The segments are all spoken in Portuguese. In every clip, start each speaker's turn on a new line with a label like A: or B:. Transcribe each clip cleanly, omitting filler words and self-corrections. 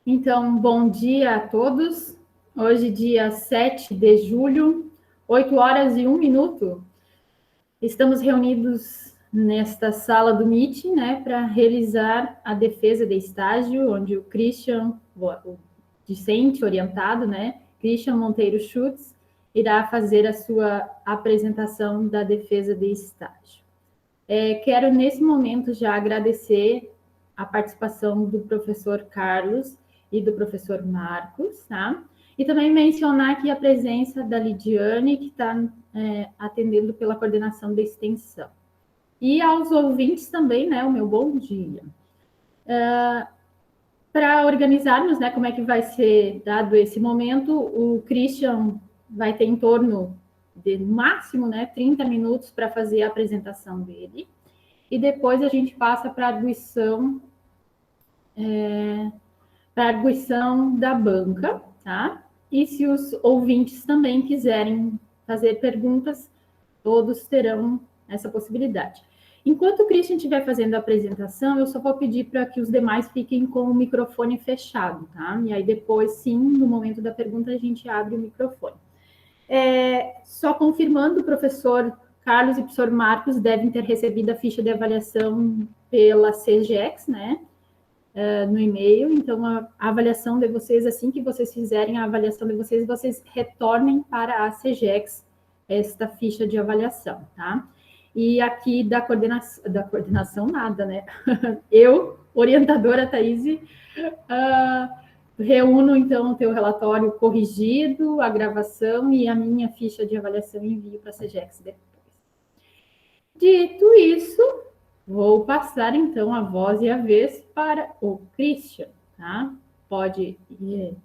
A: Então, bom dia a todos. Hoje, dia 7 de julho, 8 horas e 1 minuto. Estamos reunidos nesta sala do Meet, né, para realizar a defesa de estágio, onde o Christian, o discente orientado, né, Christian Monteiro Schutz, irá fazer a sua apresentação da defesa de estágio. Quero, nesse momento, já agradecer a participação do professor Carlos e do professor Marcos, tá? E também mencionar aqui a presença da Lidiane, que está atendendo pela coordenação da extensão. E aos ouvintes também, né, o meu bom dia. Para organizarmos, né, como é que vai ser dado esse momento, o Christian vai ter em torno de, no máximo, né, 30 minutos para fazer a apresentação dele. E depois a gente passa para a arguição da banca, tá? E se os ouvintes também quiserem fazer perguntas, todos terão essa possibilidade. Enquanto o Christian estiver fazendo a apresentação, eu só vou pedir para que os demais fiquem com o microfone fechado, tá? E aí depois, sim, no momento da pergunta, a gente abre o microfone. Só confirmando, o professor Carlos e o professor Marcos devem ter recebido a ficha de avaliação pela CGEX, né? No e-mail. Então, a avaliação de vocês, assim que vocês fizerem a avaliação de vocês, vocês retornem para a CGEX esta ficha de avaliação, tá? E aqui da coordenação nada, né? Eu, orientadora Thaís, reúno, então, o teu relatório corrigido, a gravação e a minha ficha de avaliação e envio para a CGEX depois. Dito isso, vou passar, então, a voz e a vez para o Christian, tá? Pode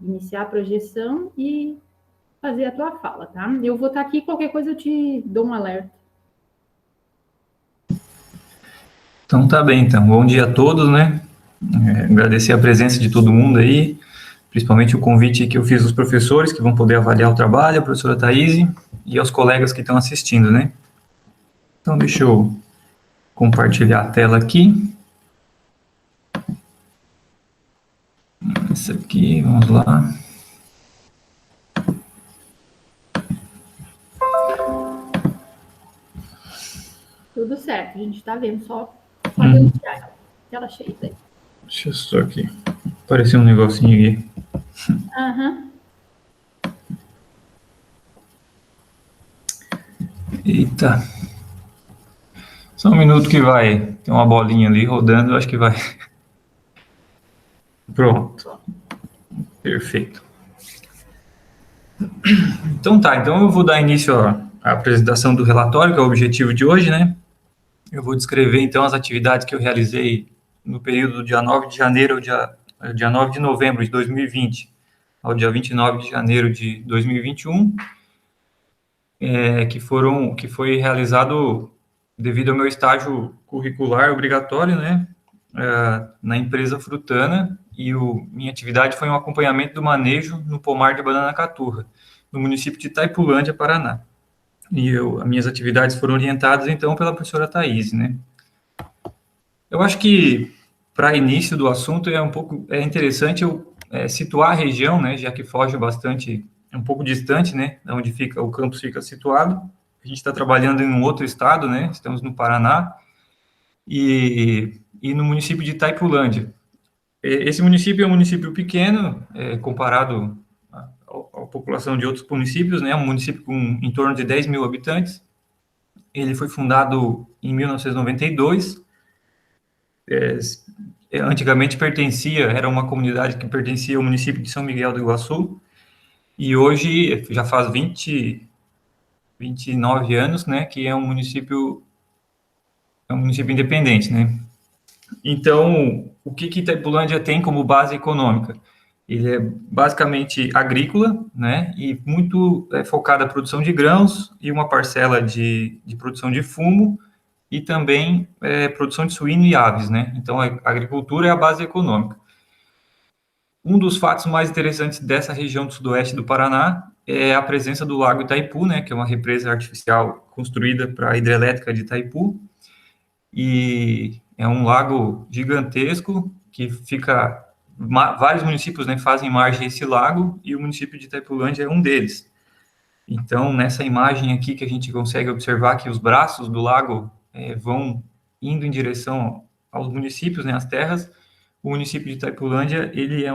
A: iniciar a projeção e fazer a tua fala, tá? Eu vou estar aqui, qualquer coisa eu te dou um alerta.
B: Então tá bem, então. Bom dia a todos, né? Agradecer a presença de todo mundo aí, principalmente o convite que eu fiz aos professores que vão poder avaliar o trabalho, a professora Thaís e aos colegas que estão assistindo, né? Então deixa eu compartilhar a tela aqui. Essa aqui, vamos lá.
A: Tudo certo, a gente está vendo, só pode deixar tela cheia aí.
B: Deixa eu só aqui. Apareceu um negocinho aqui. Eita. Só um minuto que vai. Tem uma bolinha ali rodando, acho que vai. Pronto. Perfeito. Então tá, então eu vou dar início à apresentação do relatório, que é o objetivo de hoje, né? Eu vou descrever então as atividades que eu realizei no período do dia 9 de janeiro ao dia 9 de novembro de 2020 ao dia 29 de janeiro de 2021, que foi realizado devido ao meu estágio curricular obrigatório, né, na empresa Frutana, e minha atividade foi um acompanhamento do manejo no pomar de banana caturra, no município de Itaipulândia, Paraná. E as minhas atividades foram orientadas, então, pela professora Thaís, né. Eu acho que, para início do assunto, é interessante eu situar a região, né, já que foge bastante, é um pouco distante, né, onde o campus fica situado. A gente está trabalhando em um outro estado, né, estamos no Paraná, e no município de Itaipulândia. Esse município é um município pequeno, comparado à população de outros municípios, né, é um município com em torno de 10 mil habitantes. Ele foi fundado em 1992, antigamente era uma comunidade que pertencia ao município de São Miguel do Iguaçu, e hoje já faz 29 anos, né, que é um município independente, né. Então, o que Itaipulândia tem como base econômica? Ele é basicamente agrícola, né, e muito focada na produção de grãos e uma parcela de produção de fumo, e também produção de suíno e aves, né? Então, a agricultura é a base econômica. Um dos fatos mais interessantes dessa região do sudoeste do Paraná é a presença do Lago Itaipu, né? Que é uma represa artificial construída para a hidrelétrica de Itaipu. E é um lago gigantesco que fica vários municípios, né, fazem margem a esse lago, e o município de Itaipulândia é um deles. Então, nessa imagem aqui que a gente consegue observar que os braços do lago vão indo em direção aos municípios, né, às terras. O município de Itaipulândia, ele é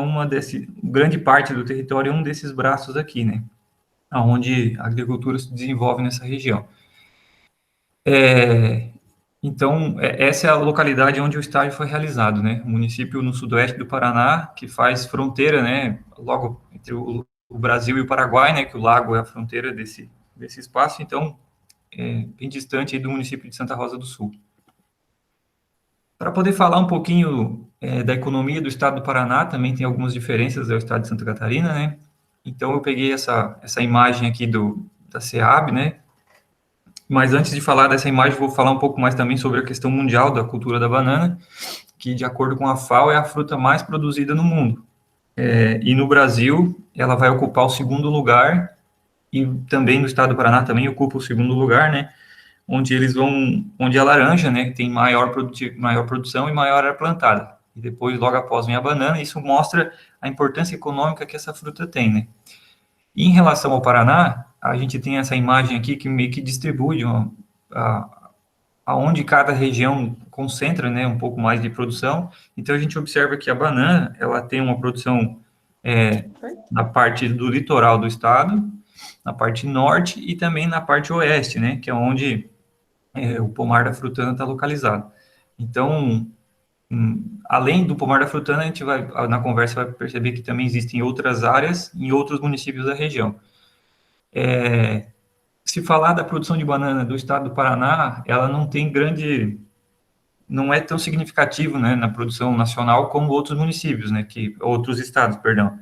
B: grande parte do território é um desses braços aqui, né, onde a agricultura se desenvolve nessa região. Então, essa é a localidade onde o estágio foi realizado, né, um município no sudoeste do Paraná, que faz fronteira, né, logo entre o Brasil e o Paraguai, né, que o lago é a fronteira desse espaço, então, bem distante aí do município de Santa Rosa do Sul. Para poder falar um pouquinho da economia do estado do Paraná, também tem algumas diferenças do estado de Santa Catarina, né? Então, eu peguei essa imagem aqui da SEAB, né? Mas antes de falar dessa imagem, vou falar um pouco mais também sobre a questão mundial da cultura da banana, que, de acordo com a FAO, é a fruta mais produzida no mundo. E no Brasil, ela vai ocupar o segundo lugar, e também no estado do Paraná também ocupa o segundo lugar, né? Onde a laranja, né, tem maior produção e maior área plantada. E depois, logo após, vem a banana, e isso mostra a importância econômica que essa fruta tem, né? E em relação ao Paraná, a gente tem essa imagem aqui que meio que distribui aonde cada região concentra, né, um pouco mais de produção. Então, a gente observa que a banana, ela tem uma produção na parte do litoral do estado, na parte norte e também na parte oeste, né, que é onde o pomar da frutana está localizado. Então, além do pomar da frutana, a gente na conversa vai perceber que também existem outras áreas em outros municípios da região. Se falar da produção de banana do estado do Paraná, ela não é tão significativo, né, na produção nacional como outros municípios, né, outros estados, perdão.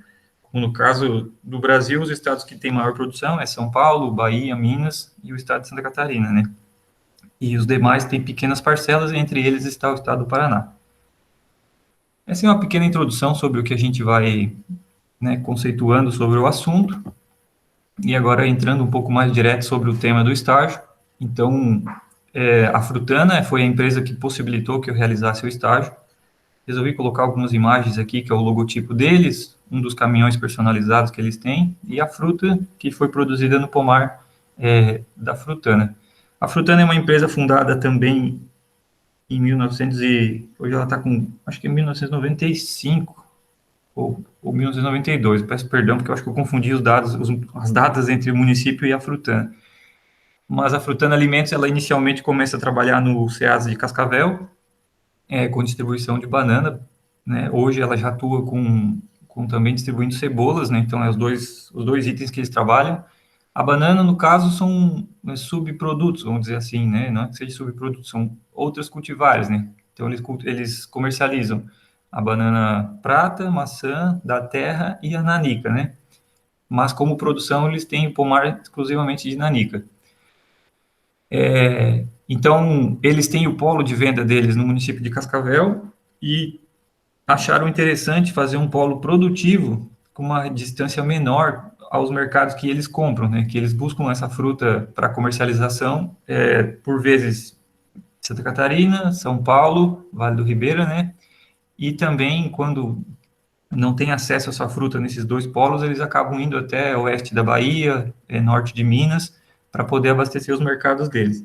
B: No caso do Brasil, os estados que têm maior produção é São Paulo, Bahia, Minas e o estado de Santa Catarina, né? E os demais têm pequenas parcelas, e entre eles está o estado do Paraná. Essa é uma pequena introdução sobre o que a gente vai, né, conceituando sobre o assunto, e agora entrando um pouco mais direto sobre o tema do estágio. Então, a Frutana foi a empresa que possibilitou que eu realizasse o estágio. Resolvi colocar algumas imagens aqui, que é o logotipo deles, um dos caminhões personalizados que eles têm, e a fruta que foi produzida no pomar da Frutana. A Frutana é uma empresa fundada também em 1900 hoje ela está com, acho que é 1995 ou 1992. Peço perdão porque eu acho que eu confundi as datas entre o município e a Frutana. Mas a Frutana Alimentos, ela inicialmente começa a trabalhar no Ceasa de Cascavel, com distribuição de banana, né? Hoje ela já atua com também distribuindo cebolas, né? Então os dois itens que eles trabalham. A banana, no caso, são subprodutos, vamos dizer assim, né? Não é que seja subprodutos, são outras cultivares, né? Então, eles comercializam a banana prata, maçã, da terra e a nanica, né? Mas, como produção, eles têm o pomar exclusivamente de nanica. Então, eles têm o polo de venda deles no município de Cascavel e acharam interessante fazer um polo produtivo com uma distância menor aos mercados que eles compram, né? Que eles buscam essa fruta para comercialização, por vezes Santa Catarina, São Paulo, Vale do Ribeira, né? E também, quando não tem acesso a essa fruta nesses dois polos, eles acabam indo até oeste da Bahia, norte de Minas, para poder abastecer os mercados deles.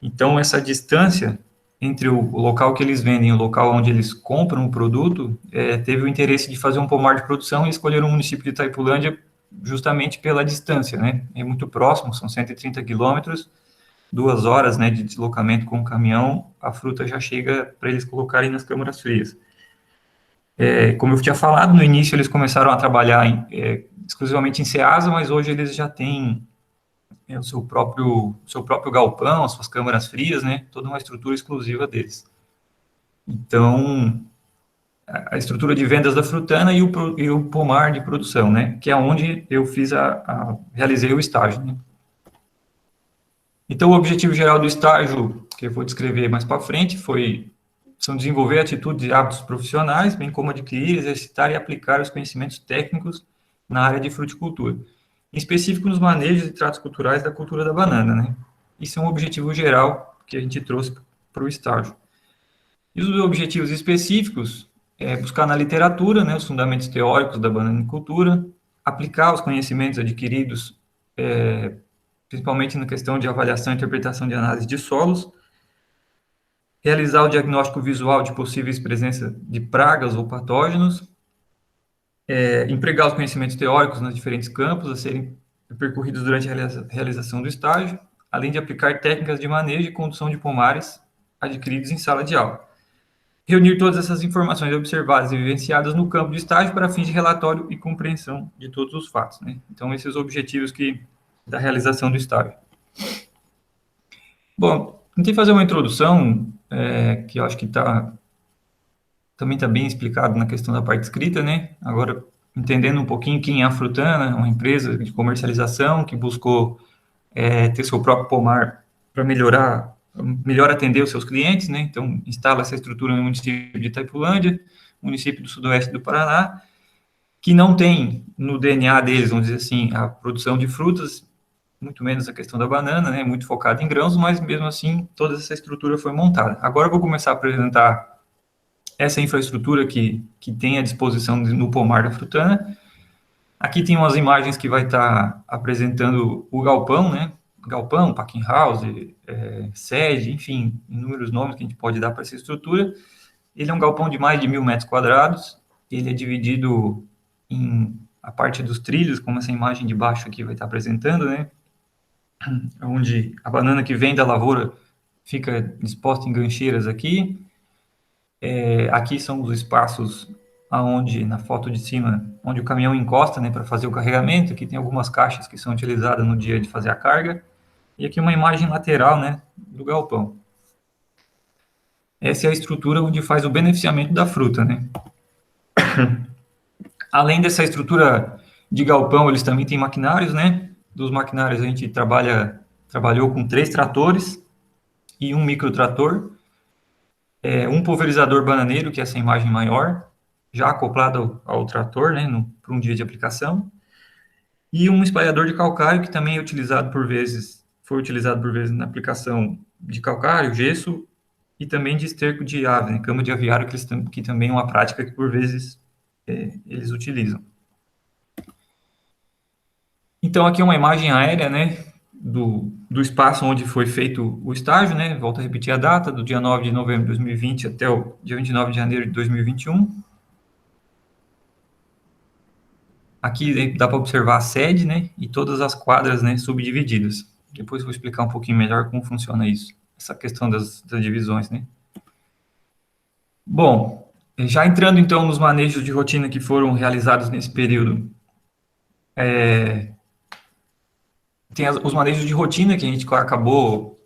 B: Então, essa distância entre o local que eles vendem e o local onde eles compram o produto, teve o interesse de fazer um pomar de produção e escolheram o município de Itaipulândia justamente pela distância, né? É muito próximo, são 130 quilômetros, 2 horas, né, de deslocamento com o caminhão, a fruta já chega para eles colocarem nas câmaras frias. Como eu tinha falado, no início eles começaram a trabalhar exclusivamente em Ceasa, mas hoje eles já têm o seu próprio galpão, as suas câmaras frias, né, toda uma estrutura exclusiva deles. Então, a estrutura de vendas da Frutana e o pomar de produção, né, que é onde eu realizei o estágio, né. Então, o objetivo geral do estágio, que eu vou descrever mais para frente, são desenvolver atitudes e hábitos profissionais, bem como adquirir, exercitar e aplicar os conhecimentos técnicos na área de fruticultura, em específico nos manejos e tratos culturais da cultura da banana, né. Isso é um objetivo geral que a gente trouxe para o estágio. E os objetivos específicos buscar na literatura, né, os fundamentos teóricos da bananicultura, aplicar os conhecimentos adquiridos, principalmente na questão de avaliação e interpretação de análise de solos, realizar o diagnóstico visual de possíveis presença de pragas ou patógenos, empregar os conhecimentos teóricos nos diferentes campos a serem percorridos durante a realização do estágio, além de aplicar técnicas de manejo e condução de pomares adquiridos em sala de aula. Reunir todas essas informações observadas e vivenciadas no campo de estágio para fins de relatório e compreensão de todos os fatos, né? Então, esses são os objetivos da realização do estágio. Bom, tentei fazer uma introdução, que eu acho que também está bem explicado na questão da parte escrita, né? Agora, entendendo um pouquinho quem é a Frutana, uma empresa de comercialização que buscou ter seu próprio pomar para melhor atender os seus clientes, né? Então, instala essa estrutura no município de Itaipulândia, município do sudoeste do Paraná, que não tem no DNA deles, vamos dizer assim, a produção de frutas, muito menos a questão da banana, né? Muito focada em grãos, mas mesmo assim, toda essa estrutura foi montada. Agora eu vou começar a apresentar essa infraestrutura que tem à disposição no pomar da Frutana. Aqui tem umas imagens que vai estar apresentando o galpão, né? Galpão, packing house, sede, enfim, inúmeros nomes que a gente pode dar para essa estrutura. Ele é um galpão de mais de 1.000 metros quadrados. Ele é dividido em a parte dos trilhos, como essa imagem de baixo aqui vai estar apresentando, né? Onde a banana que vem da lavoura fica disposta em gancheiras aqui. Aqui são os espaços aonde, na foto de cima, onde o caminhão encosta, né, para fazer o carregamento. Aqui tem algumas caixas que são utilizadas no dia de fazer a carga. E aqui uma imagem lateral, né, do galpão. Essa é a estrutura onde faz o beneficiamento da fruta, né. Além dessa estrutura de galpão, eles também têm maquinários, né. Dos maquinários a gente trabalhou com 3 tratores e um microtrator. Um pulverizador bananeiro, que é essa imagem maior, já acoplado ao trator, né, para um dia de aplicação. E um espalhador de calcário, que também foi utilizado por vezes na aplicação de calcário, gesso, e também de esterco de ave, né, cama de aviário, que também é uma prática que por vezes eles utilizam. Então, aqui é uma imagem aérea, né, do espaço onde foi feito o estágio, né, volto a repetir a data, do dia 9 de novembro de 2020 até o dia 29 de janeiro de 2021. Aqui dá para observar a sede, né, e todas as quadras, né, subdivididas. Depois eu vou explicar um pouquinho melhor como funciona isso, essa questão das divisões, né. Bom, já entrando então nos manejos de rotina que foram realizados nesse período, tem os manejos de rotina que a gente acabou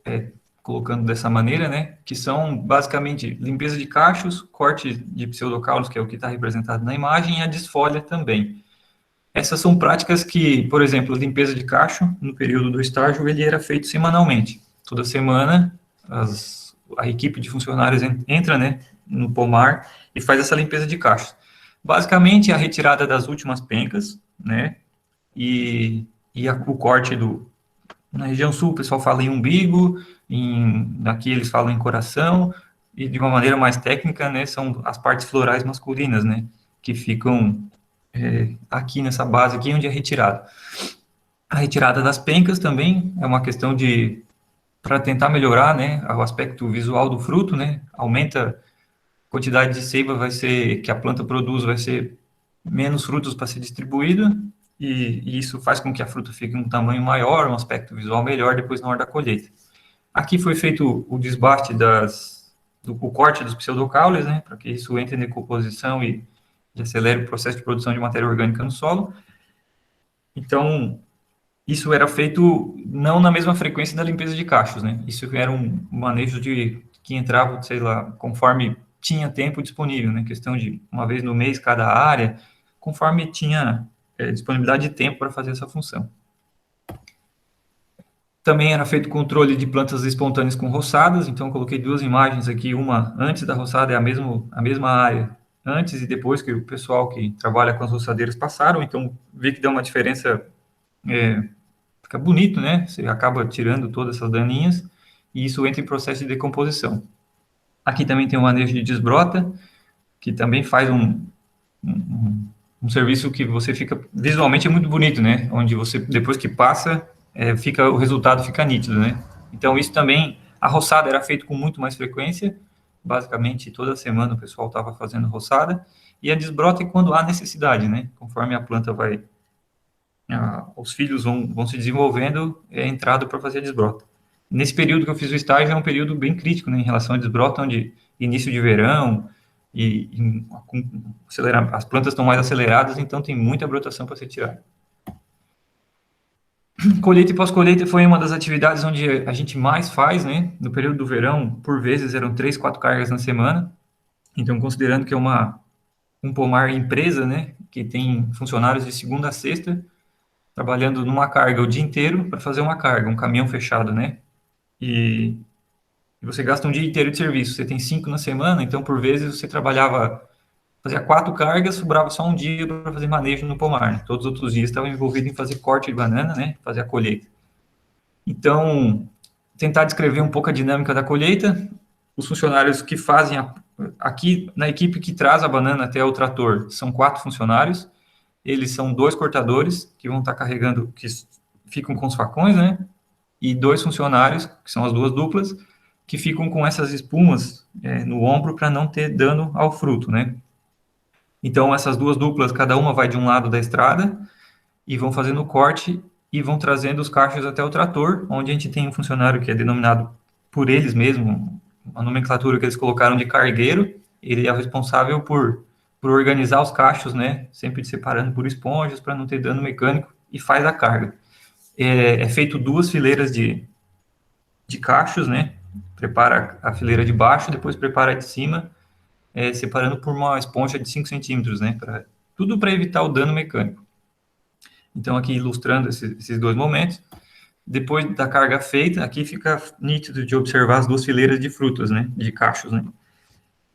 B: colocando dessa maneira, né, que são basicamente limpeza de cachos, corte de pseudocaulos, que é o que está representado na imagem, e a desfolha também. Essas são práticas que, por exemplo, a limpeza de cacho, no período do estágio, ele era feito semanalmente. Toda semana, a equipe de funcionários entra, né, no pomar e faz essa limpeza de cachos. Basicamente, a retirada das últimas pencas, né, e o corte na região sul, o pessoal fala em umbigo, aqui eles falam em coração, e de uma maneira mais técnica, né, são as partes florais masculinas, né, que ficam aqui nessa base aqui onde é retirada. A retirada das pencas também é uma questão para tentar melhorar, né, o aspecto visual do fruto, né, aumenta a quantidade de seiva que a planta produz, vai ser menos frutos para ser distribuído, e isso faz com que a fruta fique um tamanho maior, um aspecto visual melhor depois na hora da colheita. Aqui foi feito o desbaste o corte dos pseudocaules, né, para que isso entre em decomposição e acelere o processo de produção de matéria orgânica no solo. Então, isso era feito não na mesma frequência da limpeza de cachos, né? Isso era um manejo que entrava, sei lá, conforme tinha tempo disponível, né? Questão de uma vez no mês cada área, conforme tinha disponibilidade de tempo para fazer essa função. Também era feito controle de plantas espontâneas com roçadas, então coloquei 2 imagens aqui, uma antes da roçada, é a mesma área, antes e depois que o pessoal que trabalha com as roçadeiras passaram, então vê que dá uma diferença, fica bonito, né? Você acaba tirando todas essas daninhas, e isso entra em processo de decomposição. Aqui também tem o manejo de desbrota, que também faz um serviço que você fica, visualmente é muito bonito, né? Onde você, depois que passa, o resultado fica nítido, né? Então, isso também, a roçada era feita com muito mais frequência, basicamente toda semana o pessoal estava fazendo roçada, e a desbrota é quando há necessidade, né? Conforme a planta os filhos vão se desenvolvendo, é entrado para fazer a desbrota. Nesse período que eu fiz o estágio, é um período bem crítico, né, em relação à desbrota, onde início de verão, as plantas estão mais aceleradas, então tem muita brotação para ser tirada. Colheita e pós-colheita foi uma das atividades onde a gente mais faz, né? No período do verão, por vezes, eram 3, 4 cargas na semana. Então, considerando que é um pomar empresa, né? Que tem funcionários de segunda a sexta, trabalhando numa carga o dia inteiro para fazer uma carga, um caminhão fechado, né? E você gasta um dia inteiro de serviço. Você tem 5 na semana, então, por vezes, você fazia 4 cargas, sobrava só um dia para fazer manejo no pomar, né? Todos os outros dias estavam envolvidos em fazer corte de banana, né? Fazer a colheita. Então, tentar descrever um pouco a dinâmica da colheita. Os funcionários que fazem aqui na equipe que traz a banana até o trator são 4 funcionários. Eles são 2 cortadores que vão estar carregando, que ficam com os facões, né? E 2 funcionários, que são as 2 duplas, que ficam com essas espumas no ombro para não ter dano ao fruto, né? Então, essas 2 duplas, cada uma vai de um lado da estrada e vão fazendo o corte e vão trazendo os cachos até o trator, onde a gente tem um funcionário que é denominado por eles mesmos, a nomenclatura que eles colocaram de cargueiro. Ele é o responsável por organizar os cachos, né? Sempre separando por esponjas para não ter dano mecânico, e faz a carga. É feito 2 fileiras de cachos, né? Prepara a fileira de baixo, depois prepara a de cima, separando por uma esponja de 5 centímetros, né? Tudo para evitar o dano mecânico. Então, aqui ilustrando esses 2 momentos. Depois da carga feita, aqui fica nítido de observar as 2 fileiras de frutas, né? De cachos, né?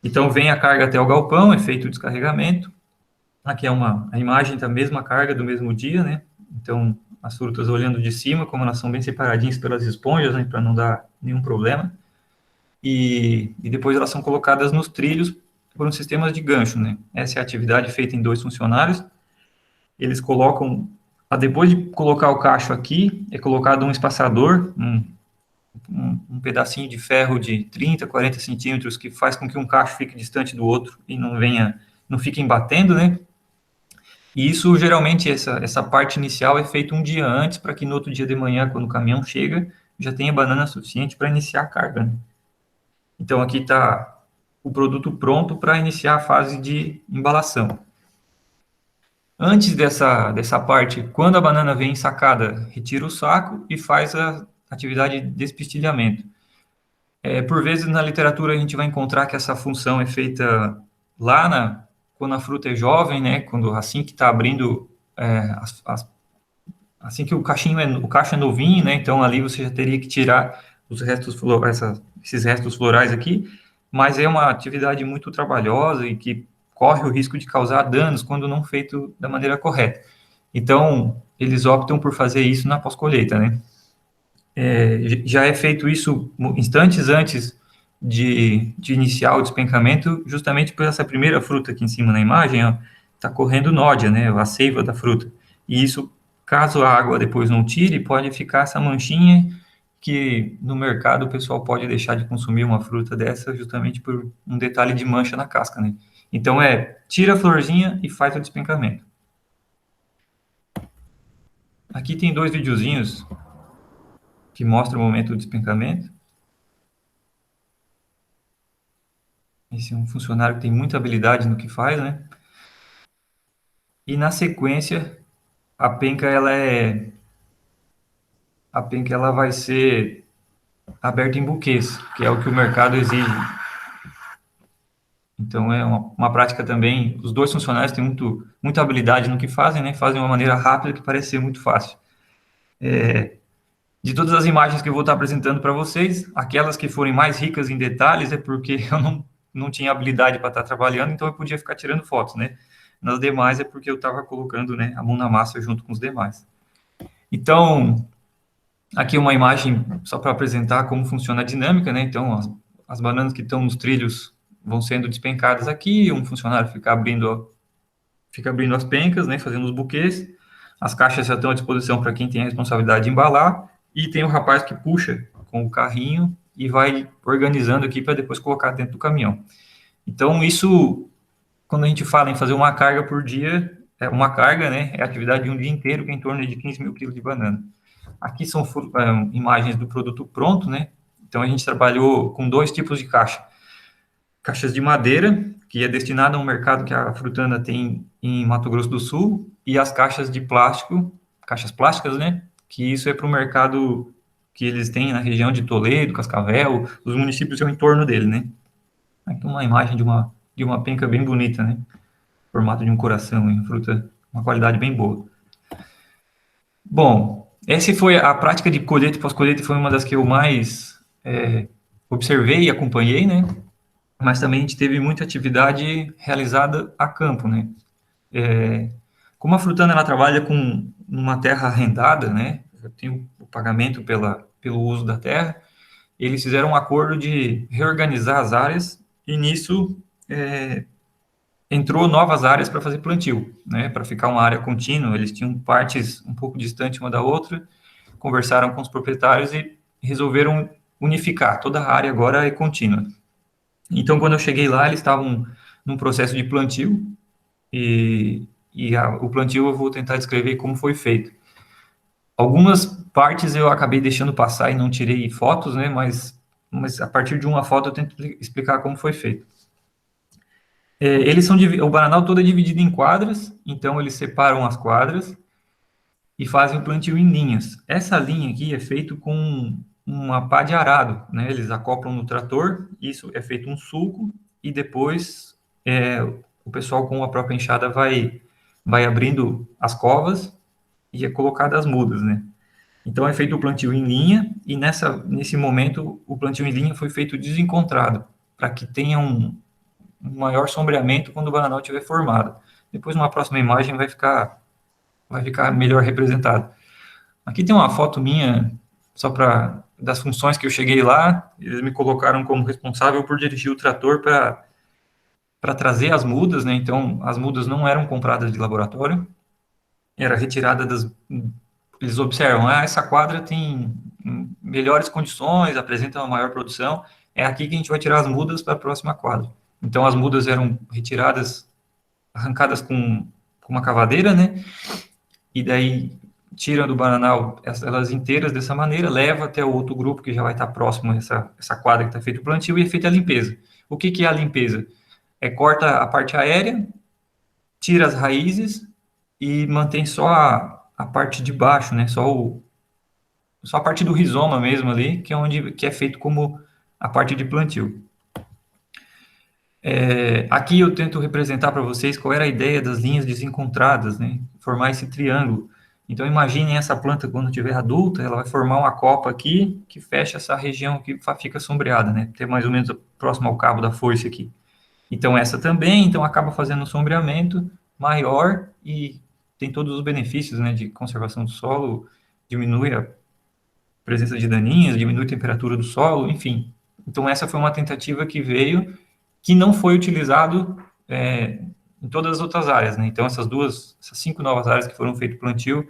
B: Então, vem a carga até o galpão, é feito o descarregamento. Aqui é a imagem da mesma carga do mesmo dia, né? Então, as frutas olhando de cima, como elas são bem separadinhas pelas esponjas, né? Para não dar nenhum problema. E depois elas são colocadas nos trilhos por um sistema de gancho, né? Essa é a atividade feita em 2 funcionários. Eles colocam, depois de colocar o cacho aqui, é colocado um espaçador, um pedacinho de ferro de 30, 40 centímetros, que faz com que um cacho fique distante do outro e não fiquem batendo, né? E isso, geralmente, essa parte inicial é feita um dia antes, para que no outro dia de manhã, quando o caminhão chega, já tenha banana suficiente para iniciar a carga, né? Então, aqui está o produto pronto para iniciar a fase de embalação. Antes dessa parte, quando a banana vem ensacada, retira o saco e faz a atividade de despistilhamento. Por vezes, na literatura, a gente vai encontrar que essa função é feita quando a fruta é jovem, né? Assim que está abrindo, assim que o cacho é novinho, né? Então, ali você já teria que tirar esses restos florais aqui, mas é uma atividade muito trabalhosa e que corre o risco de causar danos quando não feito da maneira correta. Então, eles optam por fazer isso na pós-colheita, né? Já é feito isso instantes antes de iniciar o despencamento, justamente por essa primeira fruta aqui em cima na imagem, está correndo nódia, né? A seiva da fruta. E isso, caso a água depois não tire, pode ficar essa manchinha que no mercado o pessoal pode deixar de consumir uma fruta dessa justamente por um detalhe de mancha na casca, né? Então, tira a florzinha e faz o despencamento. Aqui tem 2 videozinhos que mostram o momento do despencamento. Esse é um funcionário que tem muita habilidade no que faz, né? E na sequência, a penca ela vai ser aberta em buquês, que é o que o mercado exige. Então, é uma prática também. Os 2 funcionários têm muita habilidade no que fazem, né? Fazem de uma maneira rápida que parece ser muito fácil. De todas as imagens que eu vou estar apresentando para vocês, aquelas que forem mais ricas em detalhes é porque eu não tinha habilidade para estar trabalhando, então eu podia ficar tirando fotos, né? Nas demais é porque eu estava colocando, né, a mão na massa junto com os demais. Então, aqui uma imagem só para apresentar como funciona a dinâmica, né? Então, as bananas que estão nos trilhos vão sendo despencadas aqui, um funcionário fica abrindo as pencas, né, fazendo os buquês, as caixas já estão à disposição para quem tem a responsabilidade de embalar, e tem o rapaz que puxa com o carrinho e vai organizando aqui para depois colocar dentro do caminhão. Então, isso, quando a gente fala em fazer uma carga por dia, é uma carga, né, é a atividade de um dia inteiro, que é em torno de 15 mil quilos de banana. Aqui são imagens do produto pronto, né, então a gente trabalhou com 2 tipos de caixa. Caixas de madeira, que é destinada a um mercado que a Frutana tem em Mato Grosso do Sul, e as caixas de plástico, caixas plásticas, né, que isso é para o mercado que eles têm na região de Toledo, Cascavel, os municípios ao entorno dele, né. Aqui uma imagem de uma penca bem bonita, né, formato de um coração, em fruta, uma qualidade bem boa. Bom, essa foi a prática de colheita e pós-colheita, foi uma das que eu mais observei e acompanhei, né, mas também a gente teve muita atividade realizada a campo, né. Como a Frutana, ela trabalha com uma terra arrendada, né, tem o pagamento pelo uso da terra, eles fizeram um acordo de reorganizar as áreas, e nisso entrou novas áreas para fazer plantio, né, para ficar uma área contínua. Eles tinham partes um pouco distantes uma da outra, conversaram com os proprietários e resolveram unificar, toda a área agora é contínua. Então, quando eu cheguei lá, eles estavam num processo de plantio, o plantio eu vou tentar descrever como foi feito. Algumas partes eu acabei deixando passar e não tirei fotos, né, mas a partir de uma foto eu tento explicar como foi feito. O bananal todo é dividido em quadras, então eles separam as quadras e fazem o plantio em linhas. Essa linha aqui é feito com uma pá de arado, né? Eles acoplam no trator, isso é feito um sulco, e depois o pessoal com a própria enxada vai abrindo as covas e é colocado as mudas, né? Então é feito o plantio em linha, e nesse momento o plantio em linha foi feito desencontrado, para que tenha um maior sombreamento quando o bananal estiver formado. Depois, numa próxima imagem, vai ficar melhor representado. Aqui tem uma foto minha, só das funções que eu cheguei lá. Eles me colocaram como responsável por dirigir o trator para trazer as mudas, né? Então, as mudas não eram compradas de laboratório, era retirada Eles observam, essa quadra tem melhores condições, apresenta uma maior produção, é aqui que a gente vai tirar as mudas para a próxima quadra. Então, as mudas eram retiradas, arrancadas com uma cavadeira, né? E daí, tira do bananal elas inteiras dessa maneira, leva até o outro grupo que já vai estar próximo a essa quadra que está feito o plantio, e é feita a limpeza. O que é a limpeza? Corta a parte aérea, tira as raízes e mantém só a parte de baixo, né? Só a parte do rizoma mesmo ali, que é feito como a parte de plantio. Aqui eu tento representar para vocês qual era a ideia das linhas desencontradas, né? Formar esse triângulo. Então, imaginem essa planta quando estiver adulta, ela vai formar uma copa aqui, que fecha essa região que fica sombreada, né? Tem mais ou menos próximo ao cabo da foice aqui. Então, essa também, acaba fazendo um sombreamento maior e tem todos os benefícios, né, de conservação do solo, diminui a presença de daninhas, diminui a temperatura do solo, enfim. Então, essa foi uma tentativa que veio, que não foi utilizado em todas as outras áreas, né? Então, essas 5 novas áreas que foram feito plantio,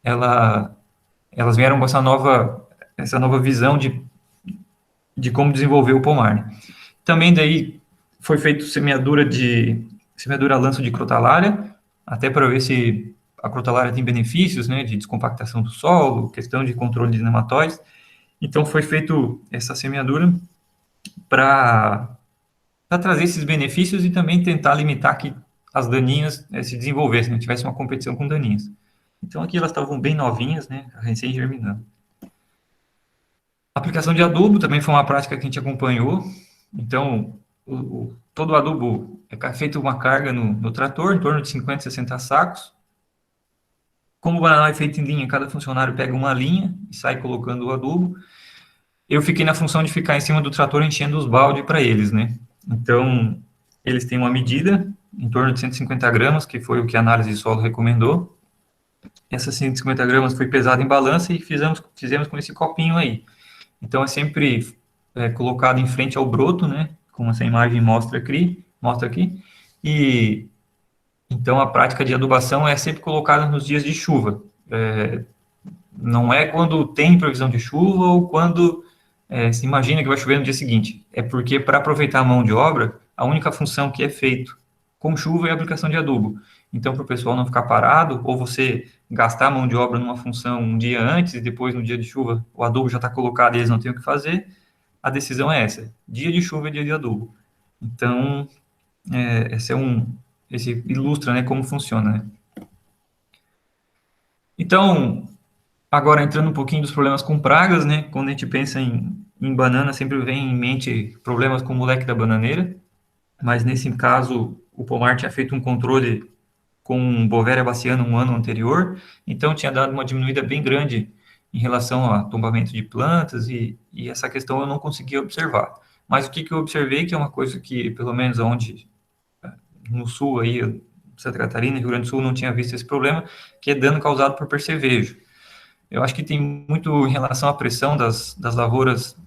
B: elas vieram com essa nova visão de como desenvolver o pomar, né? Também daí foi feito semeadura a lanço de crotalária, até para ver se a crotalária tem benefícios, né, de descompactação do solo, questão de controle de nematóides. Então, foi feito essa semeadura para trazer esses benefícios e também tentar limitar que as daninhas se desenvolvessem, não tivesse uma competição com daninhas. Então, aqui elas estavam bem novinhas, né, recém-germinando. A aplicação de adubo também foi uma prática que a gente acompanhou. Então, todo o adubo é feito uma carga no trator, em torno de 50, 60 sacos. Como o bananal é feito em linha, cada funcionário pega uma linha e sai colocando o adubo. Eu fiquei na função de ficar em cima do trator enchendo os baldes para eles, né? Então, eles têm uma medida, em torno de 150 gramas, que foi o que a análise de solo recomendou. Essas 150 gramas foi pesada em balança e fizemos com esse copinho aí. Então, é sempre colocado em frente ao broto, né? como essa imagem mostra aqui. E então a prática de adubação é sempre colocada nos dias de chuva. Não é quando tem previsão de chuva ou quando se imagina que vai chover no dia seguinte. É porque, para aproveitar a mão de obra, a única função que é feito com chuva é a aplicação de adubo. Então, para o pessoal não ficar parado, ou você gastar a mão de obra numa função um dia antes e depois, no dia de chuva, o adubo já está colocado e eles não têm o que fazer, a decisão é essa: dia de chuva é dia de adubo. Então, esse ilustra, né, como funciona, né? Então, agora entrando um pouquinho dos problemas com pragas, né? Quando a gente pensa em banana, sempre vem em mente problemas com o moleque da bananeira, mas nesse caso, o pomar tinha feito um controle com Bovéria baciana um ano anterior, então tinha dado uma diminuída bem grande em relação a tombamento de plantas, e essa questão eu não conseguia observar. Mas o que eu observei, que é uma coisa que, pelo menos onde, no sul aí, Santa Catarina e Rio Grande do Sul, não tinha visto esse problema, que é dano causado por percevejo. Eu acho que tem muito em relação à pressão das lavouras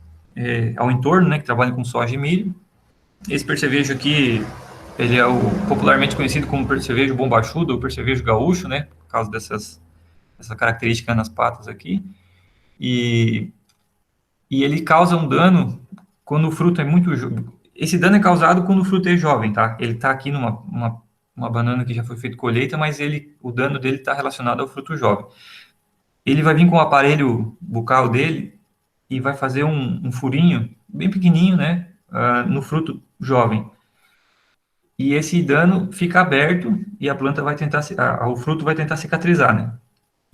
B: ao entorno, né, que trabalham com soja e milho. Esse percevejo aqui, ele é popularmente conhecido como percevejo bombachudo ou percevejo gaúcho, né, por causa dessa característica nas patas aqui. E ele causa um dano quando o fruto é muito... Esse dano é causado quando o fruto é jovem, tá? Ele está aqui numa banana que já foi feita colheita, mas o dano dele está relacionado ao fruto jovem. Ele vai vir com o aparelho bucal dele e vai fazer um furinho bem pequenininho, né, no fruto jovem. E esse dano fica aberto e a planta vai tentar, o fruto vai tentar cicatrizar, né?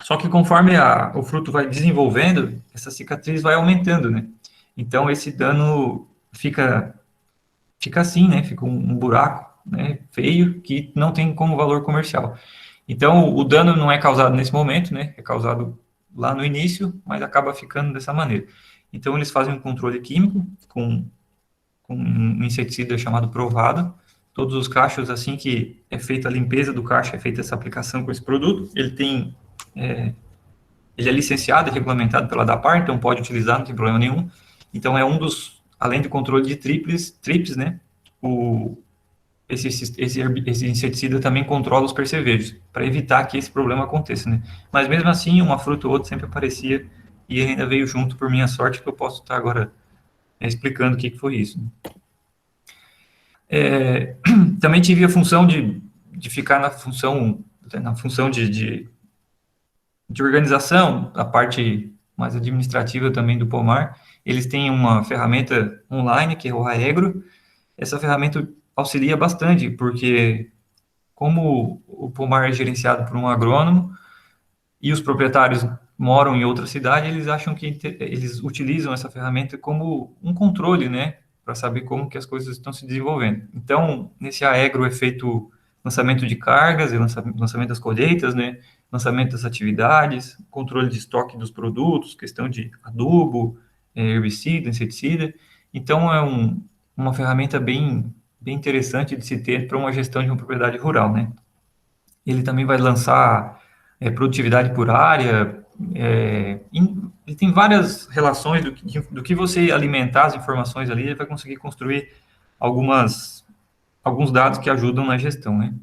B: Só que conforme o fruto vai desenvolvendo, essa cicatriz vai aumentando, né? Então esse dano fica assim, né? Fica um buraco, né, feio, que não tem como valor comercial. Então o dano não é causado nesse momento, né? É causado lá no início, mas acaba ficando dessa maneira. Então eles fazem um controle químico com um inseticida chamado Provada. Todos os cachos, assim que é feita a limpeza do cacho, é feita essa aplicação com esse produto. Ele é licenciado e regulamentado pela DAPAR, então pode utilizar, não tem problema nenhum. Então é um dos, além do controle de trips, né, esse inseticida também controla os percevejos, para evitar que esse problema aconteça, né. Mas mesmo assim, uma fruta ou outra sempre aparecia, e ainda veio junto, por minha sorte, que eu posso estar agora explicando o que foi isso. Também tive a função de ficar na função de organização, a parte mais administrativa também do pomar. Eles têm uma ferramenta online, que é o Aegro. Essa ferramenta auxilia bastante, porque como o pomar é gerenciado por um agrônomo e os proprietários moram em outra cidade, eles acham que eles utilizam essa ferramenta como um controle, né, para saber como que as coisas estão se desenvolvendo. Então, nesse Aegro é feito lançamento de cargas, lançamento das colheitas, né, lançamento das atividades, controle de estoque dos produtos, questão de adubo, herbicida, inseticida. Então, é uma ferramenta bem interessante de se ter para uma gestão de uma propriedade rural, né. Ele também vai lançar produtividade por área, ele tem várias relações do que você alimentar as informações ali, ele vai conseguir construir alguns dados que ajudam na gestão, né?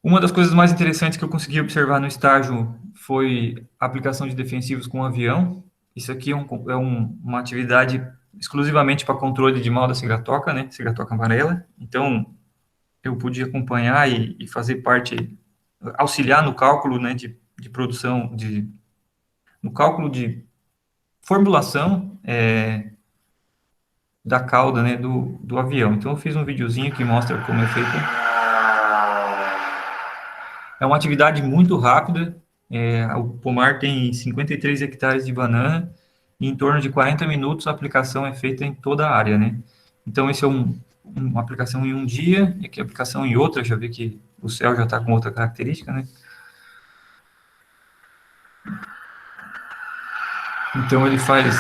B: Uma das coisas mais interessantes que eu consegui observar no estágio foi a aplicação de defensivos com avião. Isso aqui é uma atividade exclusivamente para controle de mal da cigarrotoca, né? Cigarrotoca amarela. Então, eu pude acompanhar e fazer parte, auxiliar no cálculo, né, de produção, no cálculo de formulação da cauda, né, do avião. Então, eu fiz um videozinho que mostra como é feito. É uma atividade muito rápida. O pomar tem 53 hectares de banana e em torno de 40 minutos a aplicação é feita em toda a área, né? Então, esse é uma aplicação em um dia, e aqui a aplicação em outra, já vi que o céu já está com outra característica, né? Então, ele faz...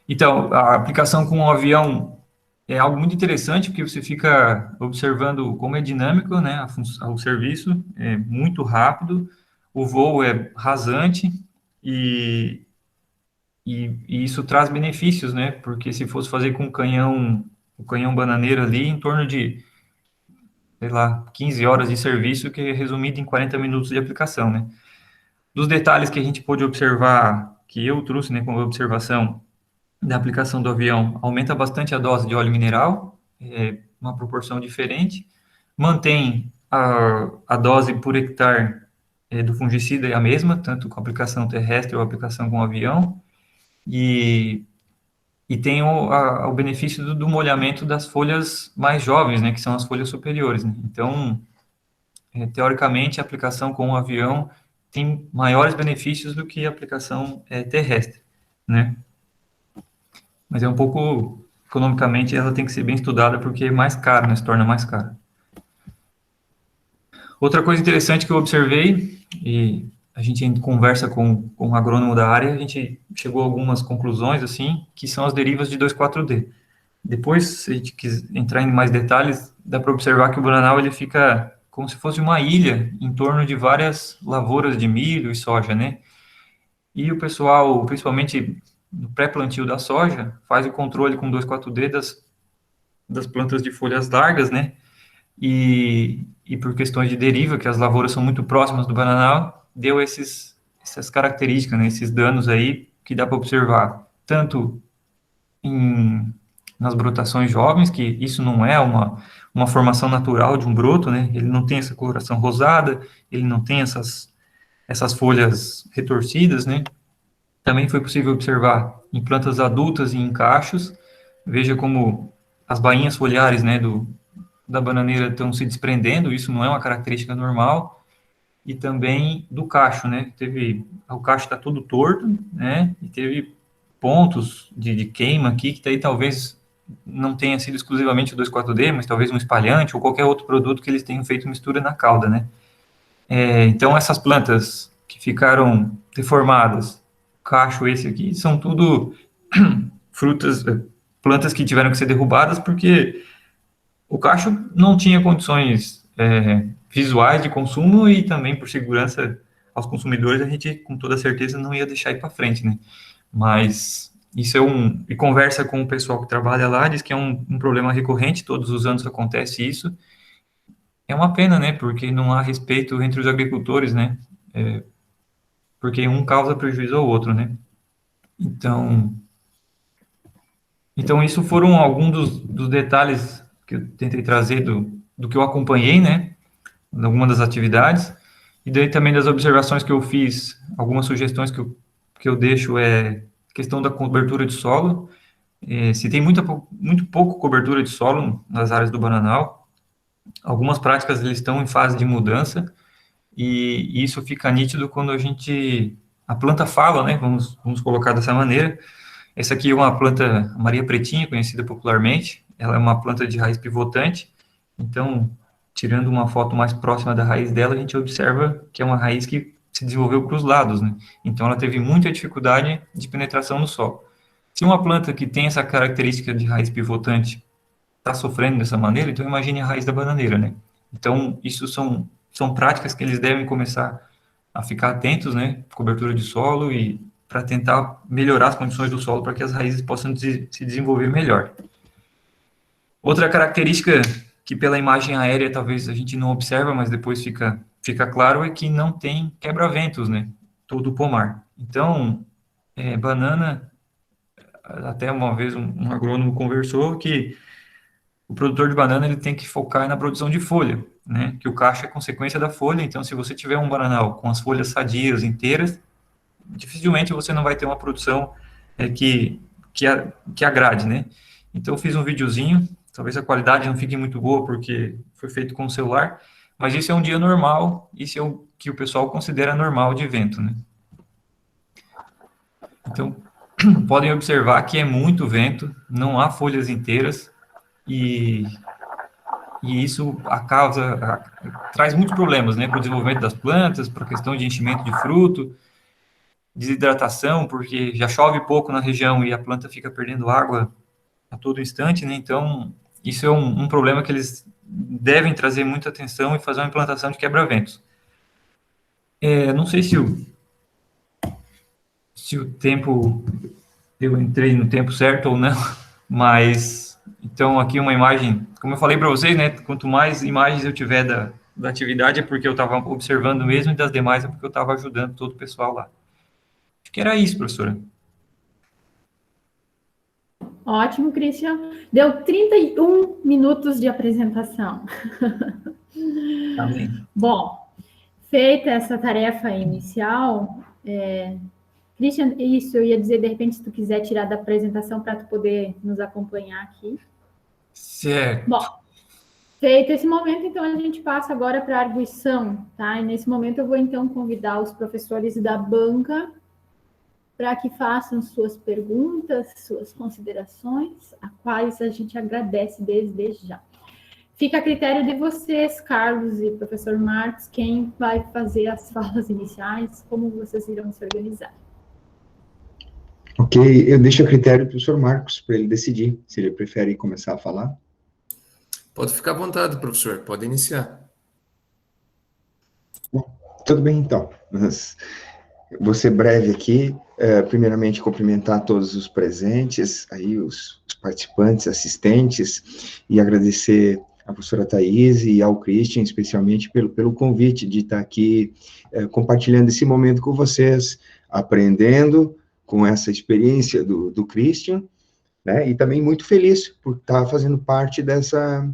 B: Então, a aplicação com o avião é algo muito interessante, porque você fica observando como é dinâmico, né, o serviço, é muito rápido, o voo é rasante e, e isso traz benefícios, né? Porque se fosse fazer com o canhão bananeiro ali, em torno de, sei lá, 15 horas de serviço, que é resumido em 40 minutos de aplicação, né? Dos detalhes que a gente pôde observar, que eu trouxe, né, como observação da aplicação do avião, aumenta bastante a dose de óleo mineral, uma proporção diferente, mantém a dose por hectare do fungicida é a mesma, tanto com aplicação terrestre ou aplicação com avião, e, e tem o benefício do molhamento das folhas mais jovens, né, que são as folhas superiores. Né? Então, teoricamente, a aplicação com o avião tem maiores benefícios do que a aplicação terrestre, né? Mas é um pouco, economicamente, ela tem que ser bem estudada porque é mais caro, né? Se torna mais caro. Outra coisa interessante que eu observei, e a gente conversa com um agrônomo da área, a gente chegou a algumas conclusões, assim, que são as derivas de 2,4-D. Depois, se a gente quiser entrar em mais detalhes, dá para observar que o Bananal ele fica como se fosse uma ilha em torno de várias lavouras de milho e soja, né? E o pessoal, principalmente no pré-plantio da soja, faz o controle com 2,4-D das plantas de folhas largas, né? E por questões de deriva, que as lavouras são muito próximas do Bananal, deu essas características, né? Esses danos aí que dá para observar, tanto nas brotações jovens, que isso não é uma formação natural de um broto, né? Ele não tem essa coloração rosada, ele não tem essas folhas retorcidas, né? Também foi possível observar em plantas adultas e em cachos. Veja como as bainhas foliares, né, da bananeira estão se desprendendo, isso não é uma característica normal. E também do cacho, né? O cacho está todo torto, né? E teve pontos de queima aqui, que daí talvez não tenha sido exclusivamente o 2,4-D, mas talvez um espalhante ou qualquer outro produto que eles tenham feito mistura na cauda, né? Então, essas plantas que ficaram deformadas, cacho esse aqui, são tudo plantas que tiveram que ser derrubadas porque o cacho não tinha condições visuais de consumo e também por segurança aos consumidores, a gente com toda certeza não ia deixar ir para frente, né? Mas isso e conversa com o pessoal que trabalha lá, diz que é um problema recorrente, todos os anos acontece isso. É uma pena, né? Porque não há respeito entre os agricultores, né? Porque um causa prejuízo ao outro, né? Então isso foram alguns dos detalhes que eu tentei trazer do que eu acompanhei, né? De alguma das atividades. E daí também das observações que eu fiz, algumas sugestões que eu deixo questão da cobertura de solo. Se tem muito pouco cobertura de solo nas áreas do Bananal, algumas práticas eles estão em fase de mudança, e isso fica nítido quando a planta fala, né? Vamos colocar dessa maneira. Essa aqui é uma planta Maria Pretinha, conhecida popularmente. Ela é uma planta de raiz pivotante. Então, tirando uma foto mais próxima da raiz dela, a gente observa que é uma raiz que se desenvolveu para os lados, né? Então, ela teve muita dificuldade de penetração no solo. Se uma planta que tem essa característica de raiz pivotante está sofrendo dessa maneira, então imagine a raiz da bananeira, né? Então, isso são práticas que eles devem começar a ficar atentos, né? Cobertura de solo e para tentar melhorar as condições do solo para que as raízes possam se desenvolver melhor. Outra característica que pela imagem aérea talvez a gente não observa, mas depois fica claro, é que não tem quebra-ventos, né? Todo o pomar. Então, banana, até uma vez um agrônomo conversou que o produtor de banana ele tem que focar na produção de folha, né? Que o cacho é consequência da folha, então se você tiver um bananal com as folhas sadias, inteiras, dificilmente você não vai ter uma produção que agrade, né? Então, eu fiz um videozinho, talvez a qualidade não fique muito boa, porque foi feito com o celular, mas isso é um dia normal, isso é o que o pessoal considera normal de evento, né? Então, podem observar que é muito vento, não há folhas inteiras, e isso traz muitos problemas, né, para o desenvolvimento das plantas, para a questão de enchimento de fruto, desidratação, porque já chove pouco na região e a planta fica perdendo água a todo instante, né? Então, isso é um problema que eles devem trazer muita atenção e fazer uma implantação de quebra-ventos. Não sei se o tempo, eu entrei no tempo certo ou não, mas, então, aqui uma imagem, como eu falei para vocês, né, quanto mais imagens eu tiver da atividade é porque eu estava observando mesmo, e das demais é porque eu estava ajudando todo o pessoal lá. Acho que era isso, professora.
A: Ótimo, Christian. Deu 31 minutos de apresentação.
B: Amém.
A: Bom, feita essa tarefa inicial, Christian, isso eu ia dizer, de repente, se tu quiser tirar da apresentação para tu poder nos acompanhar aqui.
B: Certo.
A: Bom, feito esse momento, então a gente passa agora para a arguição, tá? E nesse momento eu vou então convidar os professores da banca para que façam suas perguntas, suas considerações, a quais a gente agradece desde já. Fica a critério de vocês, Carlos e professor Marcos, quem vai fazer as falas iniciais, como vocês irão se organizar.
C: Ok, eu deixo a critério do professor Marcos, para ele decidir se ele prefere começar a falar.
D: Pode ficar à vontade, professor, pode iniciar.
C: Bom, tudo bem, então. Vou ser breve aqui. Primeiramente, cumprimentar todos os presentes, aí os participantes, assistentes, e agradecer à professora Thais e ao Christian, especialmente, pelo convite de estar aqui compartilhando esse momento com vocês, aprendendo com essa experiência do Christian, né, e também muito feliz por estar fazendo parte dessa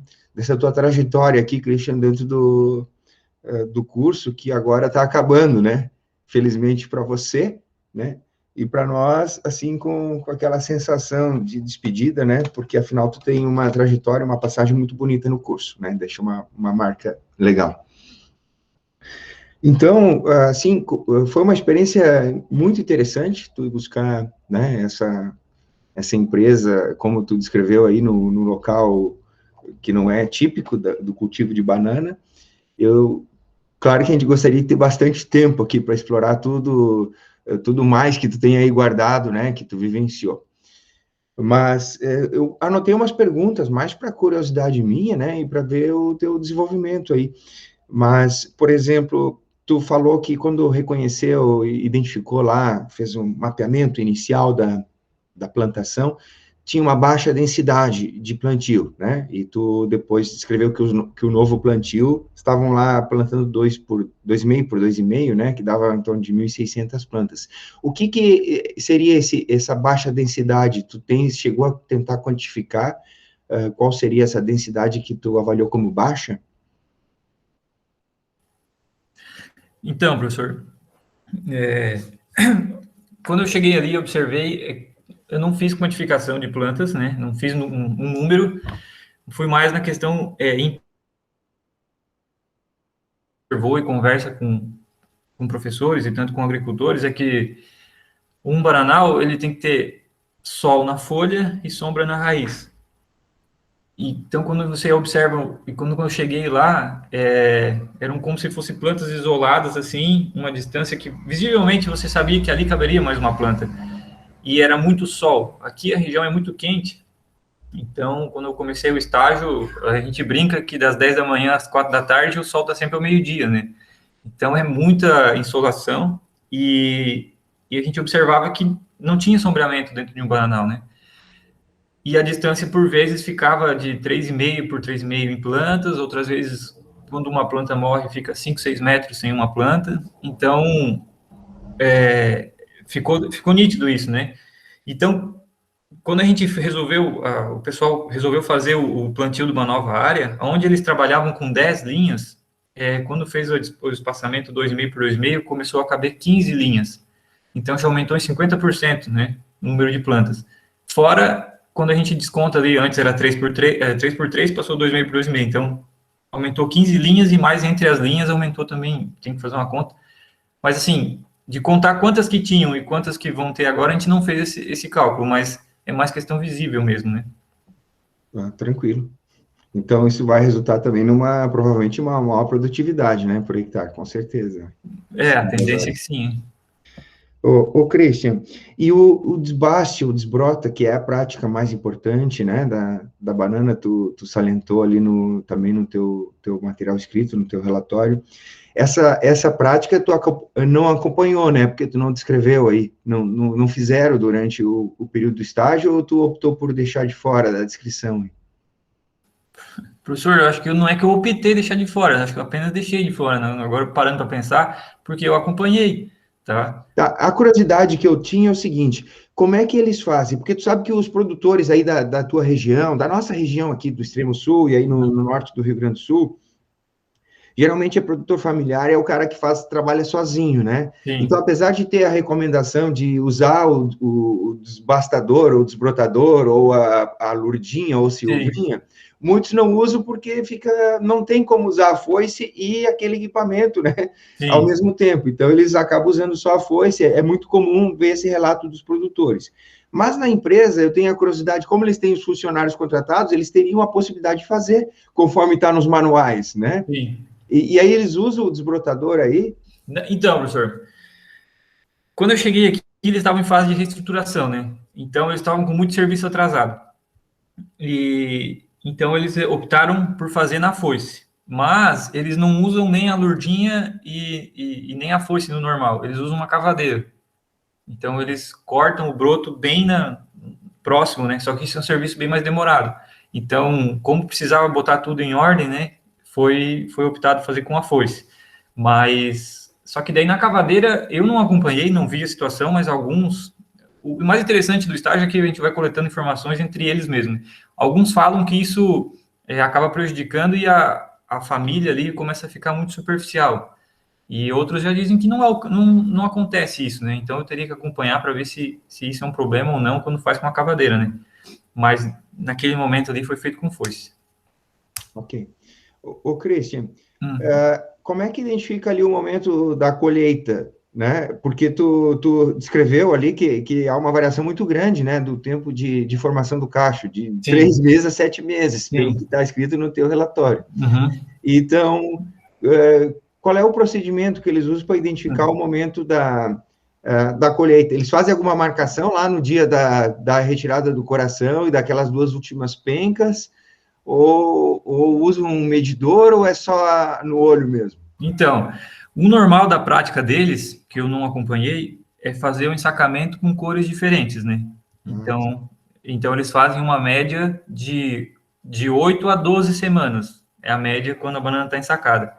C: tua trajetória aqui, Christian, dentro do curso, que agora está acabando, né, felizmente para você, né, e para nós, assim, com aquela sensação de despedida, né, porque afinal tu tem uma trajetória, uma passagem muito bonita no curso, né, deixa uma marca legal. Então, assim, foi uma experiência muito interessante tu buscar, né, essa empresa, como tu descreveu aí, no local que não é típico do cultivo de banana. Claro que a gente gostaria de ter bastante tempo aqui para explorar tudo mais que tu tem aí guardado, né, que tu vivenciou. Mas eu anotei umas perguntas mais para curiosidade minha, né, e para ver o teu desenvolvimento aí. Mas, por exemplo, tu falou que quando reconheceu, identificou lá, fez um mapeamento inicial da plantação, tinha uma baixa densidade de plantio, né? E tu depois descreveu que o novo plantio estavam lá plantando 2,5 por 2,5, né? Que dava em torno de 1.600 plantas. O que seria essa baixa densidade? Chegou a tentar quantificar qual seria essa densidade que tu avaliou como baixa?
B: Então, professor, quando eu cheguei ali, observei, eu não fiz quantificação de plantas, né? Não fiz um número, fui mais na questão observou e conversa com professores e tanto com agricultores, é que um bananal, ele tem que ter sol na folha e sombra na raiz. Então, quando você observa, e quando eu cheguei lá, eram como se fossem plantas isoladas, assim, uma distância que, visivelmente, você sabia que ali caberia mais uma planta. E era muito sol. Aqui a região é muito quente. Então, quando eu comecei o estágio, a gente brinca que das 10 da manhã às 4 da tarde, o sol está sempre ao meio-dia, né? Então, é muita insolação e a gente observava que não tinha sombreamento dentro de um bananal, né? E a distância, por vezes, ficava de 3,5 por 3,5 em plantas, outras vezes, quando uma planta morre, fica 5, 6 metros sem uma planta. Então, ficou nítido isso, né? Então, quando a gente resolveu, o pessoal resolveu fazer o plantio de uma nova área, onde eles trabalhavam com 10 linhas, quando fez o espaçamento 2,5 por 2,5, começou a caber 15 linhas. Então, já aumentou em 50%, né, o número de plantas. Fora, quando a gente desconta ali, antes era 3 por 3, passou 2,5 por 2,5. Então, aumentou 15 linhas e mais entre as linhas aumentou também, tem que fazer uma conta. Mas, assim, de contar quantas que tinham e quantas que vão ter agora, a gente não fez esse cálculo, mas é mais questão visível mesmo, né?
C: Tranquilo. Então, isso vai resultar também provavelmente, uma maior produtividade, né, por hectare, com certeza.
B: A tendência é que sim.
C: Ô, Christian, e o desbaste, o desbrota, que é a prática mais importante, né, da banana, tu salientou ali também no teu material escrito, no teu relatório, essa prática não acompanhou, né, porque tu não descreveu aí, não fizeram durante o período do estágio, ou tu optou por deixar de fora da descrição?
B: Professor, eu acho que não é que eu optei deixar de fora, acho que eu apenas deixei de fora, né? Agora parando para pensar, porque eu acompanhei, tá?
C: Tá, a curiosidade que eu tinha é o seguinte, como é que eles fazem? Porque tu sabe que os produtores aí da tua região, da nossa região aqui do extremo sul e aí no norte do Rio Grande do Sul, geralmente é produtor familiar, é o cara que trabalha sozinho, né?
B: Sim,
C: Então, apesar de ter a recomendação de usar o desbastador, ou desbrotador, ou a lurdinha, ou
B: sim,
C: silvinha, muitos não usam porque não tem como usar a foice e aquele equipamento, né? Ao
B: sim.
C: mesmo tempo. Então, eles acabam usando só a foice. É muito comum ver esse relato dos produtores. Mas na empresa, eu tenho a curiosidade, como eles têm os funcionários contratados, eles teriam a possibilidade de fazer, conforme está nos manuais, né?
B: Sim.
C: E aí eles usam o desbrotador aí?
B: Então, professor, quando eu cheguei aqui, eles estavam em fase de reestruturação, né? Então, eles estavam com muito serviço atrasado. E então eles optaram por fazer na foice. Mas eles não usam nem a lurdinha e nem a foice no normal. Eles usam uma cavadeira. Então eles cortam o broto bem próximo, né? Só que isso é um serviço bem mais demorado. Então, como precisava botar tudo em ordem, né? Foi optado fazer com a foice. Mas só que daí na cavadeira eu não acompanhei, não vi a situação, mas alguns. O mais interessante do estágio é que a gente vai coletando informações entre eles mesmos. Alguns falam que isso acaba prejudicando e a família ali começa a ficar muito superficial. E outros já dizem que não acontece isso, né? Então eu teria que acompanhar para ver se isso é um problema ou não quando faz com a cavadeira, né? Mas naquele momento ali foi feito com foice.
C: Ok. Ô Christian,
B: Hum.
C: como é que identifica ali o momento da colheita, né? Porque tu descreveu ali que há uma variação muito grande, né, do tempo de formação do cacho, de
B: Sim.
C: 3 meses a 7 meses, pelo
B: Sim.
C: que está escrito no teu relatório.
B: Uhum.
C: Então, qual é o procedimento que eles usam para identificar o momento da colheita? Eles fazem alguma marcação lá no dia da retirada do coração e daquelas 2 últimas pencas? Ou usam um medidor ou é só no olho mesmo?
B: Então, o normal da prática deles, que eu não acompanhei, é fazer o ensacamento com cores diferentes, né? Então eles fazem uma média de 8 a 12 semanas. É a média quando a banana está ensacada.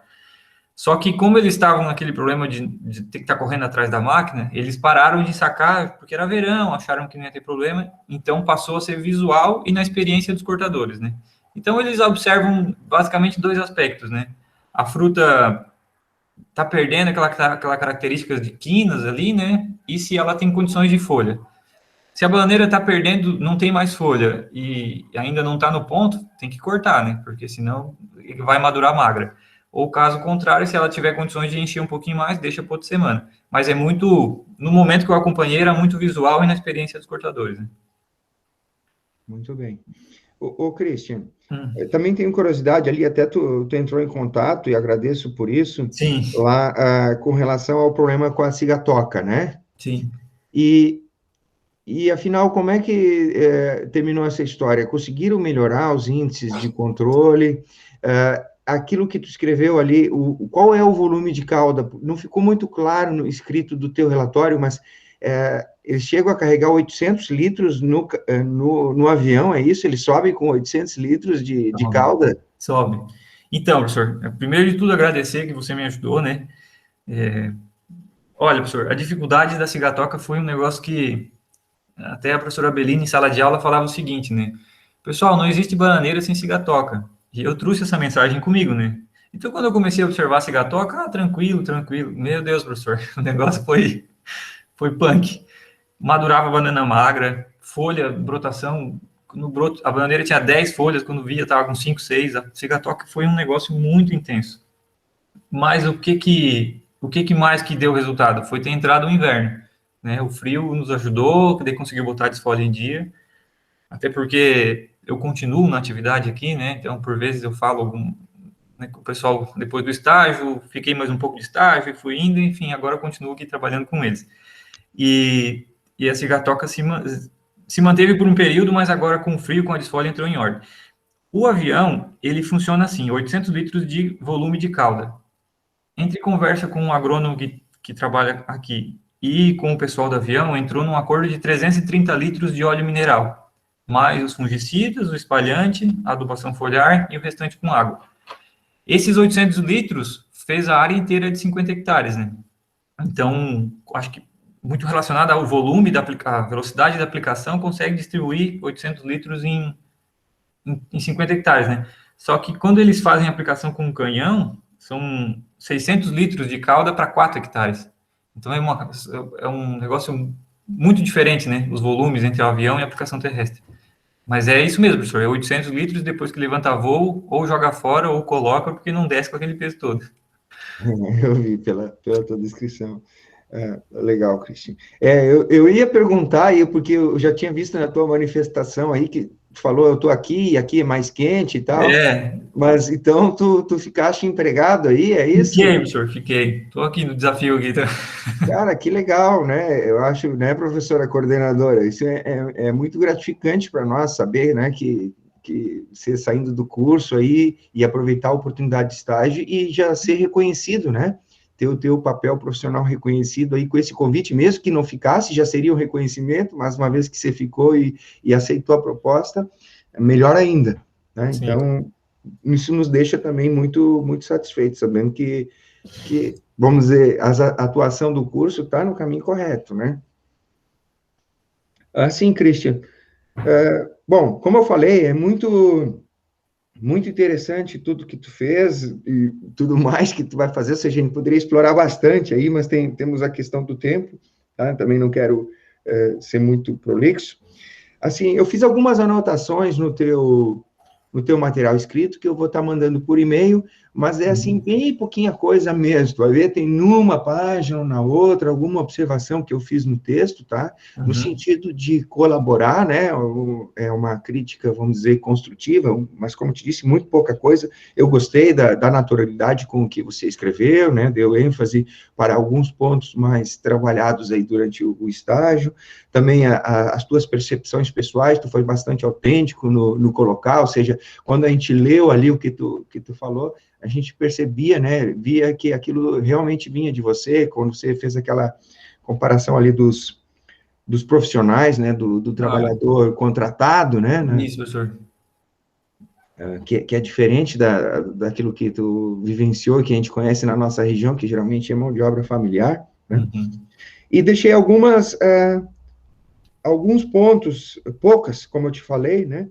B: Só que como eles estavam naquele problema de ter que estar correndo atrás da máquina, eles pararam de sacar porque era verão, acharam que não ia ter problema, então passou a ser visual e na experiência dos cortadores, né? Então eles observam basicamente 2 aspectos, né? A fruta está perdendo aquela característica de quinas ali, né? E se ela tem condições de folha. Se a bananeira está perdendo, não tem mais folha e ainda não está no ponto, tem que cortar, né? Porque senão vai madurar magra. Ou caso contrário, se ela tiver condições de encher um pouquinho mais, deixa por outra semana. Mas é muito, no momento que eu acompanhei, era muito visual e na experiência dos cortadores, né?
C: Muito bem. Ô Christian,
B: Hum.
C: também tenho curiosidade ali, até tu entrou em contato, e agradeço por isso,
B: Sim,
C: lá com relação ao problema com a cigatoca, né?
B: sim.
C: E afinal, como é que terminou essa história? Conseguiram melhorar os índices de controle? Aquilo que tu escreveu ali, qual é o volume de cauda? Não ficou muito claro no escrito do teu relatório, mas eles chegam a carregar 800 litros no avião, é isso? Eles sobem com 800 litros de cauda?
B: Sobe. Então, professor, primeiro de tudo agradecer que você me ajudou, né? Olha, professor, a dificuldade da cigatoca foi um negócio que até a professora Bellini, em sala de aula, falava o seguinte, né? Pessoal, não existe bananeira sem cigatoca. E eu trouxe essa mensagem comigo, né? Então, quando eu comecei a observar a cigatoca, tranquilo, tranquilo. Meu Deus, professor, o negócio foi punk. Madurava banana magra, folha, brotação, no broto, a bananeira tinha 10 folhas, quando via estava com 5, 6. A cigatoca foi um negócio muito intenso. Mas o que mais que deu resultado? Foi ter entrado o inverno, né? O frio nos ajudou, daí conseguiu botar a desfolha em dia, até porque eu continuo na atividade aqui, né? Então, por vezes eu falo né, com o pessoal depois do estágio, fiquei mais um pouco de estágio, fui indo, enfim, agora eu continuo aqui trabalhando com eles. e a cigatoca se manteve por um período, mas agora com o frio, com a desfolha, entrou em ordem. O avião, ele funciona assim, 800 litros de volume de cauda. Entre conversa com um agrônomo que trabalha aqui e com o pessoal do avião, entrou num acordo de 330 litros de óleo mineral, mais os fungicidas, o espalhante, a adubação foliar e o restante com água. Esses 800 litros fez a área inteira de 50 hectares, né? Então, acho que muito relacionado ao volume, a velocidade da aplicação, consegue distribuir 800 litros em 50 hectares, né? Só que quando eles fazem a aplicação com um canhão, são 600 litros de cauda para 4 hectares. Então, é um negócio muito diferente, né? Os volumes entre o avião e a aplicação terrestre. Mas é isso mesmo, professor. É 800 litros, depois que levanta voo, ou joga fora, ou coloca, porque não desce com aquele peso todo.
C: Eu vi pela tua descrição. Legal, Cristian. Eu ia perguntar, porque eu já tinha visto na tua manifestação aí, que tu falou, eu estou aqui, e aqui é mais quente e tal, mas então tu ficaste empregado aí, é isso?
B: Fiquei, professor, fiquei. Estou aqui no desafio aqui. Tá?
C: Cara, que legal, né? Eu acho, né, professora coordenadora, isso é muito gratificante para nós saber, né, que você saindo do curso aí e aproveitar a oportunidade de estágio e já ser reconhecido, né? Ter o teu papel profissional reconhecido aí com esse convite, mesmo que não ficasse, já seria um reconhecimento, mas uma vez que você ficou e aceitou a proposta, melhor ainda, né?
B: Sim.
C: Então, isso nos deixa também muito, muito satisfeitos, sabendo que vamos dizer, a atuação do curso está no caminho correto, né? Assim, Christian, bom, como eu falei, é muito interessante tudo que tu fez e tudo mais que tu vai fazer, ou seja, a gente poderia explorar bastante aí, mas temos a questão do tempo, tá? Também não quero ser muito prolixo. Assim, eu fiz algumas anotações no teu material escrito, que eu vou estar mandando por e-mail, mas é assim, bem pouquinha coisa mesmo, tu vai ver, tem numa página ou na outra, alguma observação que eu fiz no texto, tá? No sentido de colaborar, né, é uma crítica, vamos dizer, construtiva, mas como te disse, muito pouca coisa, eu gostei da naturalidade com que você escreveu, né, deu ênfase para alguns pontos mais trabalhados aí durante o estágio, também as tuas percepções pessoais, tu foi bastante autêntico no colocar, ou seja, quando a gente leu ali o que tu falou, a gente percebia, né, via que aquilo realmente vinha de você, quando você fez aquela comparação ali dos profissionais, né, do trabalhador contratado, né?
B: Isso, professor.
C: Que é diferente daquilo que tu vivenciou, que a gente conhece na nossa região, que geralmente é mão de obra familiar, né? E deixei alguns pontos, poucas, como eu te falei, né?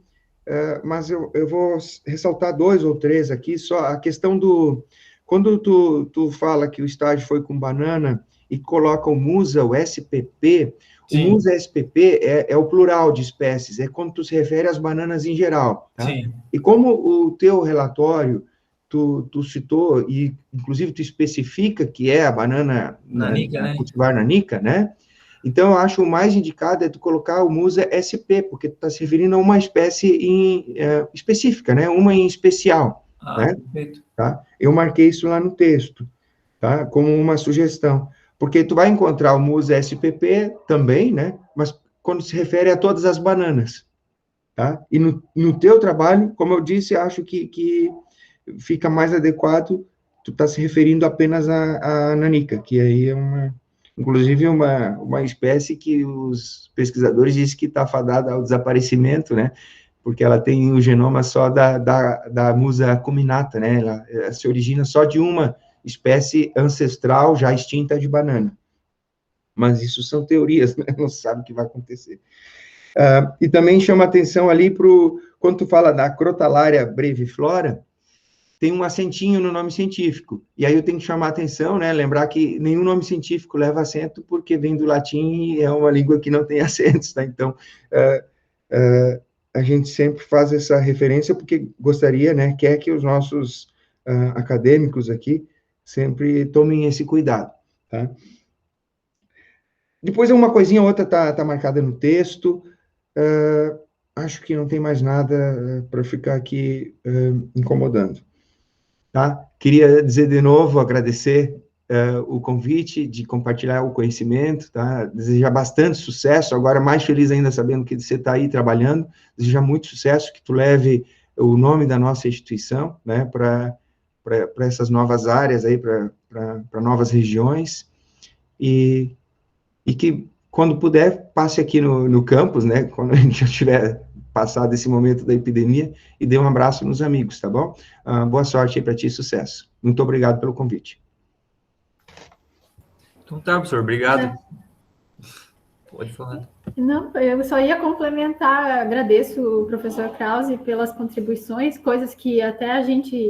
C: Mas eu vou ressaltar 2 ou 3 aqui, só a questão quando tu fala que o estágio foi com banana e coloca o MUSA, o SPP,
B: Sim.
C: O MUSA SPP é o plural de espécies, é quando tu se refere às bananas em geral, tá?
B: Sim.
C: E como o teu relatório, tu citou, e inclusive tu especifica que é a banana
B: Nanica, né?
C: cultivar nanica, né? Então, eu acho o mais indicado é tu colocar o MUSA SP, porque tu está se referindo a uma espécie específica, né? Uma em especial, né?
B: Perfeito.
C: Tá? Eu marquei isso lá no texto, tá? Como uma sugestão. Porque tu vai encontrar o MUSA SPP também, né? Mas quando se refere a todas as bananas, tá? E no teu trabalho, como eu disse, acho que fica mais adequado tu tá se referindo apenas à nanica, que aí é inclusive uma espécie que os pesquisadores dizem que está fadada ao desaparecimento, né? Porque ela tem o genoma só da Musa acuminata, né? Ela se origina só de uma espécie ancestral já extinta de banana. Mas isso são teorias, né? Não se sabe o que vai acontecer. E também chama atenção ali quando tu fala da Crotalaria breviflora, tem um acentinho no nome científico. E aí eu tenho que chamar a atenção, né? Lembrar que nenhum nome científico leva acento, porque vem do latim e é uma língua que não tem acentos, tá? Então, a gente sempre faz essa referência porque gostaria, né? Quer que os nossos acadêmicos aqui sempre tomem esse cuidado, tá? Depois uma coisinha ou outra tá marcada no texto. Acho que não tem mais nada para ficar aqui incomodando. Tá? Queria dizer de novo, agradecer o convite de compartilhar o conhecimento, tá? Desejar bastante sucesso, agora mais feliz ainda sabendo que você está aí trabalhando, desejar muito sucesso, que tu leve o nome da nossa instituição, né, para essas novas áreas aí, para novas regiões, e que, quando puder, passe aqui no campus, né, quando a gente já tiver passado esse momento da epidemia, e dê um abraço nos amigos, tá bom? Boa sorte aí para ti, sucesso. Muito obrigado pelo convite.
B: Então tá, professor, obrigado. Pode falar.
A: Não, eu só ia complementar, agradeço o professor Krause pelas contribuições, coisas que até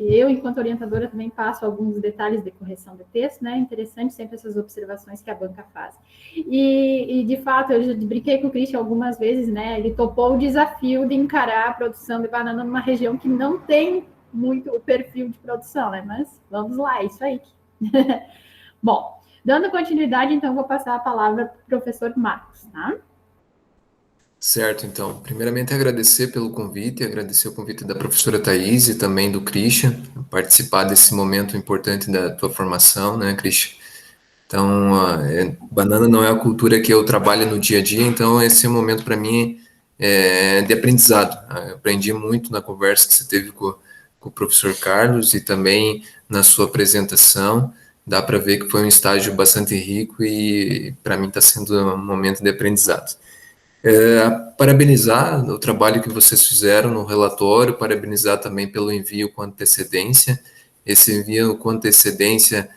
A: eu, enquanto orientadora, também passo alguns detalhes de correção de texto, né? Interessante sempre essas observações que a banca faz. E de fato, eu já brinquei com o Christian algumas vezes, né? Ele topou o desafio de encarar a produção de banana numa região que não tem muito o perfil de produção, né? Mas vamos lá, é isso aí. Bom, dando continuidade, então, vou passar a palavra para o professor Marcos, tá?
D: Certo, então. Primeiramente, agradecer pelo convite, agradecer o convite da professora Thaís e também do Christian, participar desse momento importante da tua formação, né, Christian? Então, banana não é a cultura que eu trabalho no dia a dia, então esse momento para mim é de aprendizado. Eu aprendi muito na conversa que você teve com o professor Carlos e também na sua apresentação. Dá para ver que foi um estágio bastante rico e para mim está sendo um momento de aprendizado. Parabenizar o trabalho que vocês fizeram no relatório, parabenizar também pelo envio com antecedência. Esse envio com antecedência,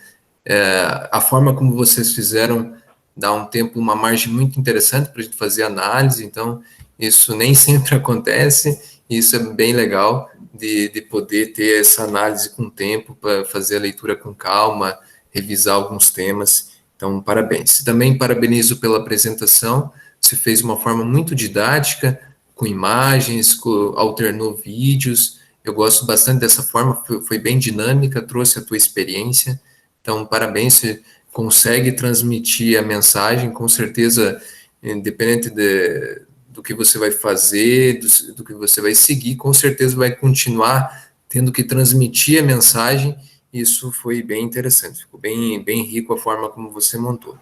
D: a forma como vocês fizeram dá um tempo, uma margem muito interessante para a gente fazer análise, então isso nem sempre acontece, e isso é bem legal de poder ter essa análise com tempo para fazer a leitura com calma, revisar alguns temas, então parabéns. Também parabenizo pela apresentação. Você fez de uma forma muito didática, com imagens, alternou vídeos. Eu gosto bastante dessa forma, foi bem dinâmica, trouxe a tua experiência. Então, parabéns, você consegue transmitir a mensagem, com certeza, independente do que você vai fazer, do que você vai seguir, com certeza vai continuar tendo que transmitir a mensagem. Isso foi bem interessante, ficou bem rico a forma como você montou.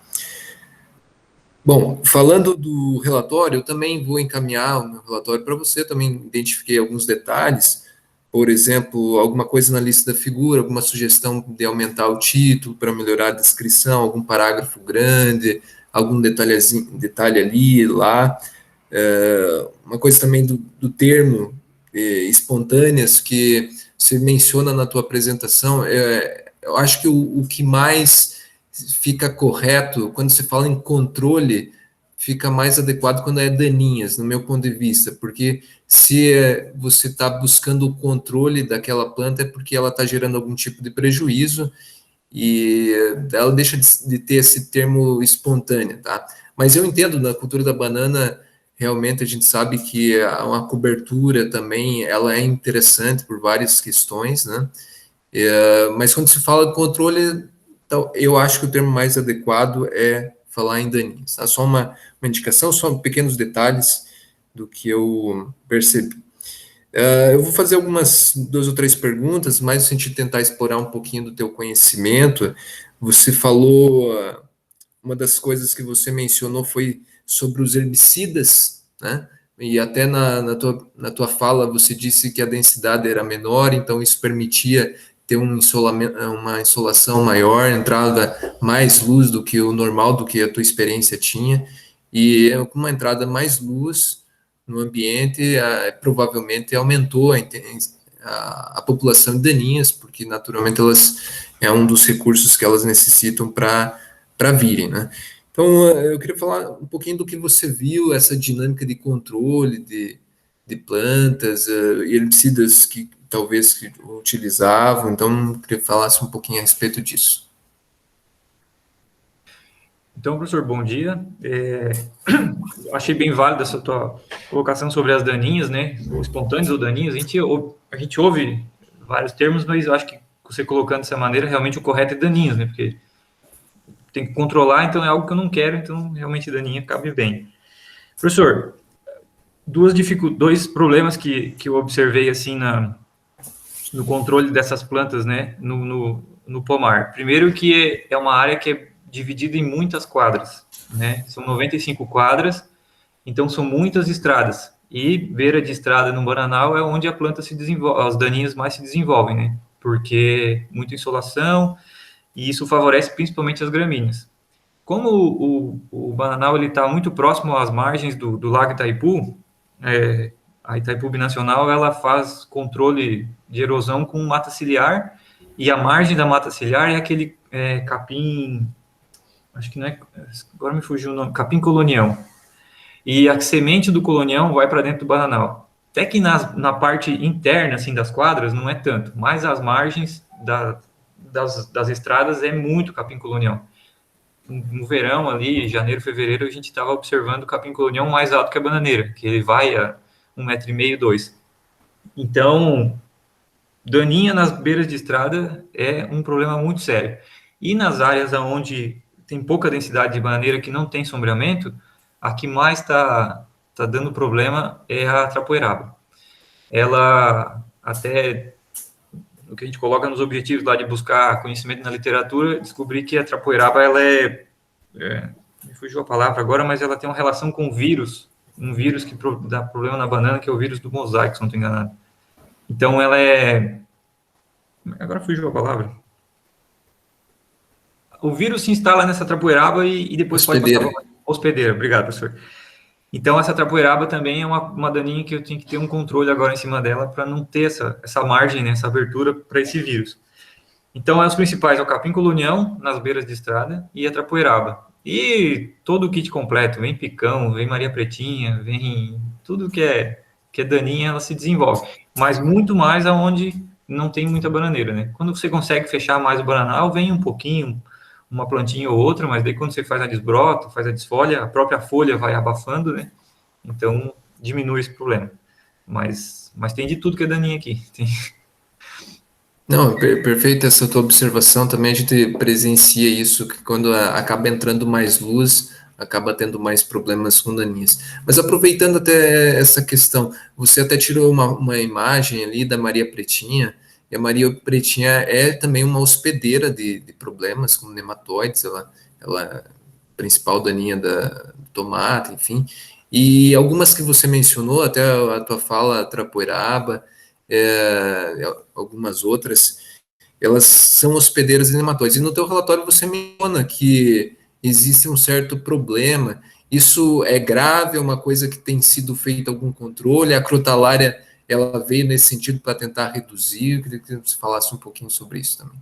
D: Bom, falando do relatório, eu também vou encaminhar o meu relatório para você, também identifiquei alguns detalhes, por exemplo, alguma coisa na lista da figura, alguma sugestão de aumentar o título para melhorar a descrição, algum parágrafo grande, algum detalhe ali, lá, uma coisa também do termo espontâneas que você menciona na tua apresentação, eu acho que o que mais fica correto, quando você fala em controle, fica mais adequado quando é daninhas, no meu ponto de vista, porque se você está buscando o controle daquela planta é porque ela está gerando algum tipo de prejuízo e ela deixa de ter esse termo espontâneo, tá? Mas eu entendo, na cultura da banana, realmente a gente sabe que uma cobertura também, ela é interessante por várias questões, né? Mas quando se fala de controle, então, eu acho que o termo mais adequado é falar em daninhas. Tá? Só uma indicação, só pequenos detalhes do que eu percebi. Eu vou fazer algumas 2 ou 3 perguntas, mais no sentido de tentar explorar um pouquinho do teu conhecimento. Você falou, uma das coisas que você mencionou foi sobre os herbicidas, né? E até na tua fala você disse que a densidade era menor, então isso permitia ter uma insolação maior, entrada mais luz do que o normal, do que a tua experiência tinha, e com uma entrada mais luz no ambiente, provavelmente aumentou a população de daninhas, porque naturalmente é um dos recursos que elas necessitam para virem, né? Então, eu queria falar um pouquinho do que você viu, essa dinâmica de controle de plantas, herbicidas que talvez que utilizavam, então eu queria que falasse um pouquinho a respeito disso.
B: Então, professor, bom dia. Achei bem válida essa tua colocação sobre as daninhas, né? Ou espontâneas ou daninhas. A gente ouve vários termos, mas eu acho que você colocando dessa maneira, realmente o correto é daninhas, né? Porque tem que controlar, então é algo que eu não quero, então realmente daninha cabe bem. Professor, dois problemas que eu observei assim no controle dessas plantas, né, no pomar. Primeiro que é uma área que é dividida em muitas quadras, né? São 95 quadras, então são muitas estradas. E beira de estrada no Bananal é onde a planta se desenvolve, as daninhas mais se desenvolvem, né? Porque muita insolação, e isso favorece principalmente as gramíneas. Como o Bananal está muito próximo às margens do Lago Itaipu, a Itaipu Binacional ela faz controle de erosão com mata ciliar, e a margem da mata ciliar é aquele capim, acho que não é, agora me fugiu o nome, capim colonião. E a semente do colonião vai para dentro do Bananal. Até que na parte interna assim, das quadras não é tanto, mas as margens das estradas é muito capim colonião. No verão ali, janeiro, fevereiro, a gente estava observando o capim colonião mais alto que a bananeira, que ele vai a 1,5 m, 2. Então, daninha nas beiras de estrada é um problema muito sério. E nas áreas onde tem pouca densidade de bananeira, que não tem sombreamento, a que mais está dando problema é a trapoeraba. Ela, até o que a gente coloca nos objetivos lá de buscar conhecimento na literatura, descobri que a trapoeraba, ela me fugiu a palavra agora, mas ela tem uma relação com vírus, um vírus que dá problema na banana, que é o vírus do mosaico, se não estou enganado. Então, ela agora fugiu a palavra. O vírus se instala nessa trapoeraba e depois
D: hospedeira.
B: pode passar... Hospedeira, obrigado, professor. Então, essa trapoeraba também é uma daninha que eu tenho que ter um controle agora em cima dela para não ter essa margem, né, essa abertura para esse vírus. Então, os principais é o capim colonião, nas beiras de estrada, e a trapoeraba. E todo o kit completo, vem picão, vem Maria Pretinha, vem tudo que é daninha, ela se desenvolve. Mas muito mais aonde não tem muita bananeira, né? Quando você consegue fechar mais o bananal, vem um pouquinho, uma plantinha ou outra, mas daí quando você faz a desbrota, faz a desfolha, a própria folha vai abafando, né? Então, diminui esse problema. Mas tem de tudo que é daninha aqui. Tem...
D: Não, perfeita essa tua observação. Também a gente presencia isso, que quando acaba entrando mais luz, acaba tendo mais problemas com daninhas. Mas aproveitando até essa questão, você até tirou uma imagem ali da Maria Pretinha, e a Maria Pretinha é também uma hospedeira de problemas como nematóides, ela é a principal daninha do tomate, enfim. E algumas que você mencionou, até a tua fala, trapoeraba, algumas outras, elas são hospedeiras de nematóides. E no teu relatório você menciona que existe um certo problema. Isso é grave, é uma coisa que tem sido feito algum controle? A crotalária, ela veio nesse sentido para tentar reduzir? Eu queria que você falasse um pouquinho sobre isso também.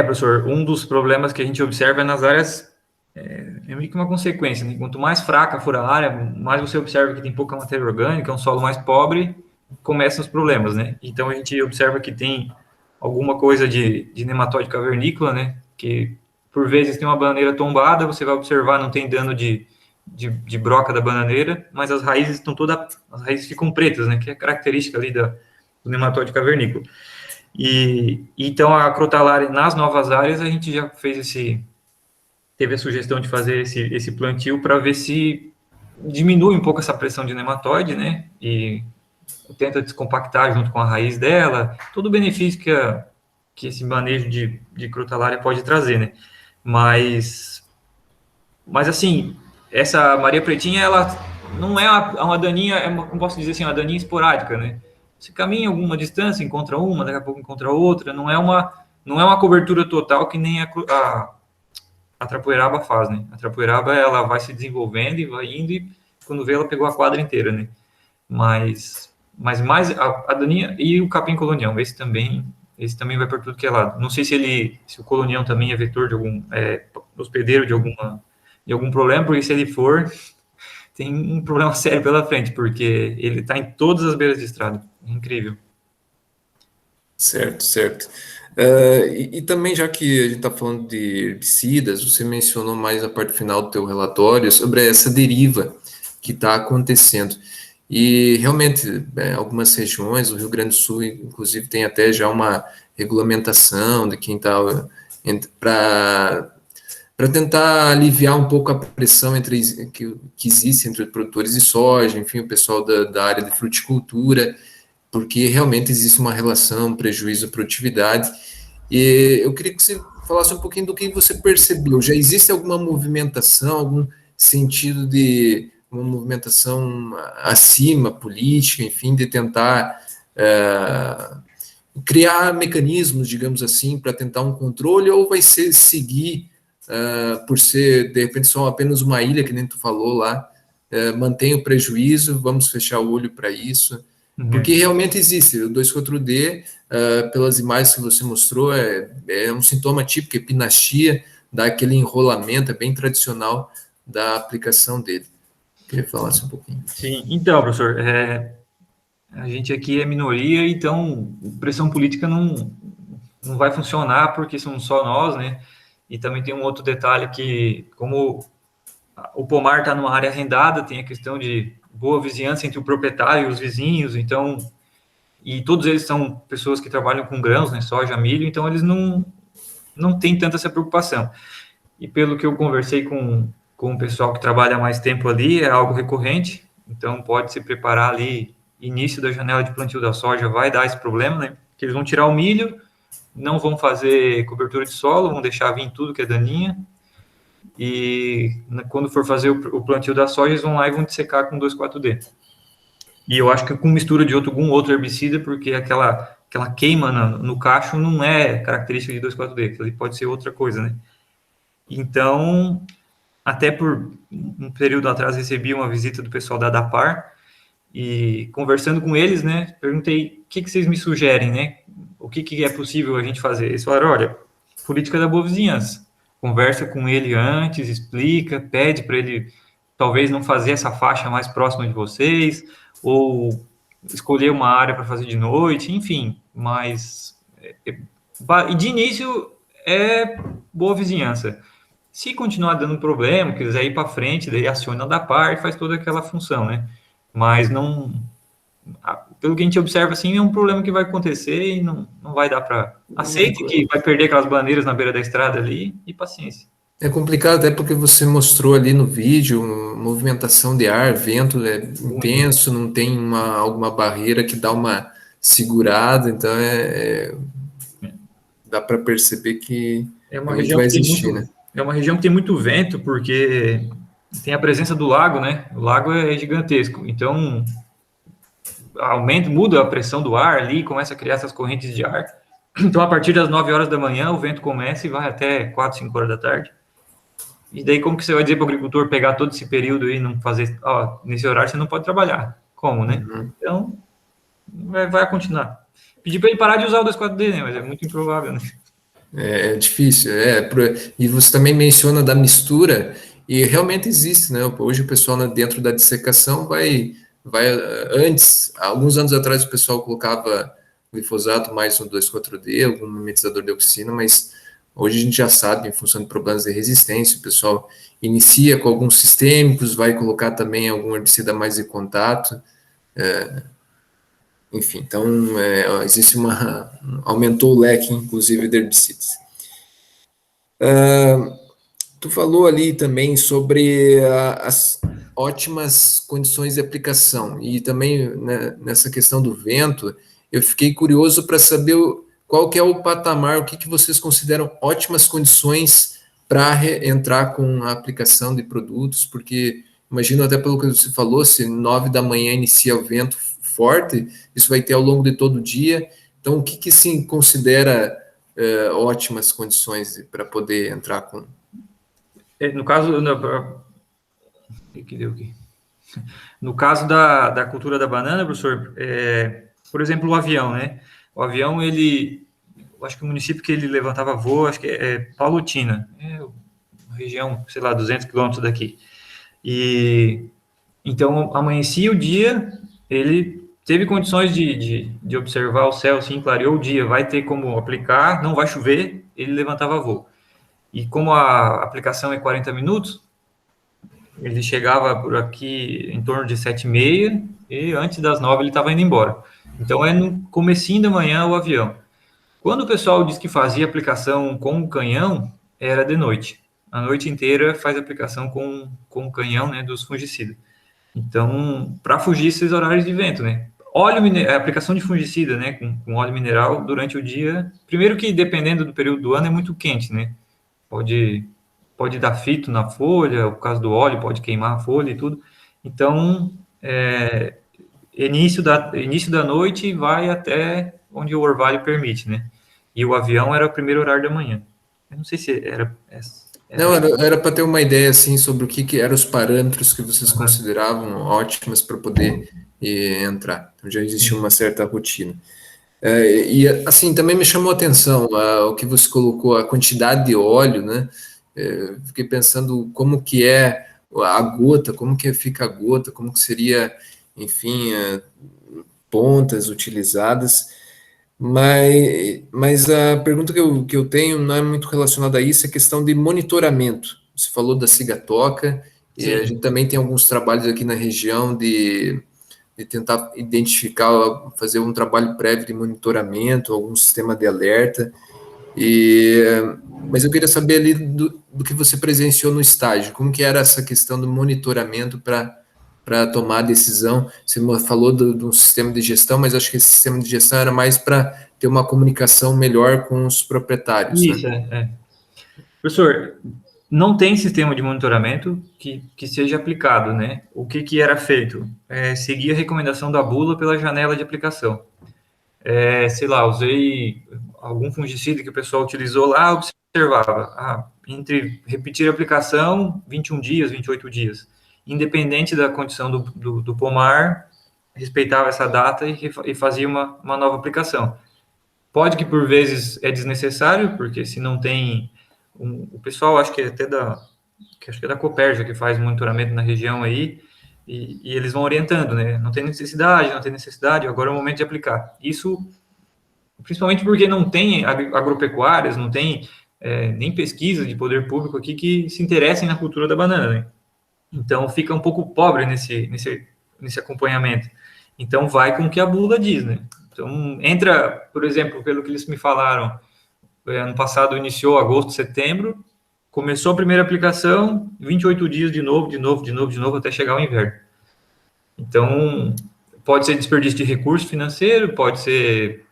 B: Professor, um dos problemas que a gente observa é nas áreas, é meio que uma consequência, né? Quanto mais fraca for a área, mais você observa que tem pouca matéria orgânica, é um solo mais pobre, começam os problemas, né? Então, a gente observa que tem alguma coisa de nematóide cavernícola, né? Que, por vezes, tem uma bananeira tombada, você vai observar, não tem dano de broca da bananeira, mas as raízes as raízes ficam pretas, né? Que é característica ali do nematóide cavernícola. E então, a crotalária, nas novas áreas, a gente já teve a sugestão de fazer esse plantio para ver se diminui um pouco essa pressão de nematóide, né? E tenta descompactar junto com a raiz dela, todo o benefício que esse manejo de crotalária pode trazer, né? Mas assim, essa Maria Pretinha, ela não é uma daninha, como posso dizer assim, uma daninha esporádica, né? Você caminha alguma distância, encontra uma, daqui a pouco encontra outra, não é uma cobertura total que nem a trapoeraba faz, né? A trapoeraba, ela vai se desenvolvendo e vai indo, e quando vê, ela pegou a quadra inteira, né? Mas mais a daninha e o capim colonião, esse também vai para tudo que é lado. Não sei se o colonião também é vetor de hospedeiro de algum problema, porque se ele for, tem um problema sério pela frente, porque ele está em todas as beiras de estrada. É incrível.
D: Certo. E também, já que a gente está falando de herbicidas, você mencionou mais a parte final do teu relatório sobre essa deriva que está acontecendo. E realmente, algumas regiões, o Rio Grande do Sul, inclusive, tem até já uma regulamentação de quem está para tentar aliviar um pouco a pressão que existe entre os produtores de soja, enfim, o pessoal da área de fruticultura, porque realmente existe uma relação prejuízo-produtividade. E eu queria que você falasse um pouquinho do que você percebeu. Já existe alguma movimentação, algum sentido de uma movimentação acima, política, enfim, de tentar criar mecanismos, digamos assim, para tentar um controle, ou vai ser seguir, por ser, de repente, só apenas uma ilha, que nem tu falou lá, mantém o prejuízo, vamos fechar o olho para isso, porque realmente existe, o 2,4-D, pelas imagens que você mostrou, é um sintoma típico, epinastia, dá aquele enrolamento, é bem tradicional da aplicação dele. Queria falar um pouquinho.
B: Sim, então, professor, a gente aqui é minoria, então pressão política não vai funcionar porque somos só nós, né? E também tem um outro detalhe que, como o pomar está numa área arrendada, tem a questão de boa vizinhança entre o proprietário e os vizinhos, então, e todos eles são pessoas que trabalham com grãos, né, soja, milho, então eles não têm tanta essa preocupação. E pelo que eu conversei com o pessoal que trabalha há mais tempo ali, é algo recorrente, então pode se preparar ali, início da janela de plantio da soja vai dar esse problema, né, que eles vão tirar o milho, não vão fazer cobertura de solo, vão deixar vir tudo que é daninha, e quando for fazer o plantio da soja, eles vão lá e vão dissecar com 2,4-D. E eu acho que com mistura de algum outro herbicida, porque aquela queima no cacho não é característica de 2,4-D, ali pode ser outra coisa, né? Então, até por um período atrás, recebi uma visita do pessoal da ADAPAR, e conversando com eles, né, perguntei o que vocês me sugerem, né? O que é possível a gente fazer? Eles falaram, olha, política da boa vizinhança. Conversa com ele antes, explica, pede para ele talvez não fazer essa faixa mais próxima de vocês, ou escolher uma área para fazer de noite, enfim, mas de início é boa vizinhança. Se continuar dando problema, quiser ir para frente, daí aciona da parte, faz toda aquela função, né? Mas não, pelo que a gente observa, assim, é um problema que vai acontecer e não vai dar para... Aceite que vai perder aquelas bandeiras na beira da estrada ali e paciência.
D: É complicado até porque você mostrou ali no vídeo movimentação de ar, vento intenso, não tem alguma barreira que dá uma segurada, então dá para perceber que realmente vai existir, né?
B: É uma região que tem muito vento, porque tem a presença do lago, né? O lago é gigantesco, então muda a pressão do ar ali, começa a criar essas correntes de ar. Então, a partir das 9 horas da manhã, o vento começa e vai até 4, 5 horas da tarde. E daí, como que você vai dizer para o agricultor pegar todo esse período e não fazer... nesse horário você não pode trabalhar. Como, né? Uhum. Então, vai continuar. Pedir para ele parar de usar o 2,4-D, né? Mas é muito improvável, né?
D: É difícil. E você também menciona da mistura, e realmente existe, né? Hoje o pessoal dentro da dissecação vai antes, alguns anos atrás o pessoal colocava glifosato mais no 2,4-D, algum mimetizador de dioxina, mas hoje a gente já sabe, em função de problemas de resistência, o pessoal inicia com alguns sistêmicos, vai colocar também algum herbicida mais de contato, enfim, então existe aumentou o leque, inclusive, de herbicidas. Tu falou ali também sobre as ótimas condições de aplicação, e também, né, nessa questão do vento, eu fiquei curioso para saber qual que é o patamar, o que vocês consideram ótimas condições para entrar com a aplicação de produtos, porque imagino até pelo que você falou, se 9 da manhã inicia o vento forte, isso vai ter ao longo de todo o dia, então o que se considera ótimas condições para poder entrar com...
B: No caso, no caso da cultura da banana, professor, por exemplo, o avião, né? O avião, eu acho que o município que ele levantava voo, acho que é Palotina, uma região, sei lá, 200 quilômetros daqui. E então, amanhecia o dia, ele teve condições de observar o céu, assim, clareou o dia, vai ter como aplicar, não vai chover, ele levantava voo. E como a aplicação é 40 minutos, ele chegava por aqui em torno de 7h30 e antes das 9 ele estava indo embora. Então, no comecinho da manhã o avião. Quando o pessoal diz que fazia aplicação com o canhão, era de noite. A noite inteira faz aplicação com o canhão, né, dos fungicidas. Então, para fugir esses horários de vento, né? aplicação de fungicida, né, com óleo mineral durante o dia. Primeiro que, dependendo do período do ano, é muito quente, né? Pode dar fito na folha, por causa do óleo, pode queimar a folha e tudo. Então, início da noite vai até onde o orvalho permite, né? E o avião era o primeiro horário da manhã. Eu não sei se era...
D: Não, era para ter uma ideia, assim, sobre o que eram os parâmetros que vocês consideravam ótimos para poder entrar. Então, já existia uma certa rotina. E, assim, também me chamou a atenção o que você colocou, a quantidade de óleo, né? Fiquei pensando como que é a gota, como que fica a gota, como que seria, enfim, pontas utilizadas. Mas a pergunta que eu tenho não é muito relacionada a isso, é questão de monitoramento. Você falou da cigatoca, e a gente também tem alguns trabalhos aqui na região de tentar identificar, fazer um trabalho prévio de monitoramento, algum sistema de alerta. Mas eu queria saber ali do que você presenciou no estágio, como que era essa questão do monitoramento para tomar a decisão. Você falou do sistema de gestão, mas acho que esse sistema de gestão era mais para ter uma comunicação melhor com os proprietários.
B: Isso, né? Professor, não tem sistema de monitoramento que seja aplicado, né? O que era feito? Seguir a recomendação da bula pela janela de aplicação. Sei lá, usei algum fungicida que o pessoal utilizou lá, observava, entre repetir a aplicação, 21 dias, 28 dias. Independente da condição do pomar, respeitava essa data e fazia uma nova aplicação. Pode que por vezes é desnecessário, porque se não tem... o pessoal, acho que é até da Copérgia, que faz monitoramento na região aí, e eles vão orientando, né? Não tem necessidade, agora é o momento de aplicar. Isso, principalmente porque não tem agropecuárias, não tem nem pesquisa de poder público aqui que se interessem na cultura da banana, né? Então, fica um pouco pobre nesse acompanhamento. Então, vai com o que a bula diz, né? Então, entra, por exemplo, pelo que eles me falaram, ano passado iniciou agosto, setembro, começou a primeira aplicação, 28 dias de novo, até chegar o inverno. Então, pode ser desperdício de recurso financeiro, pode ser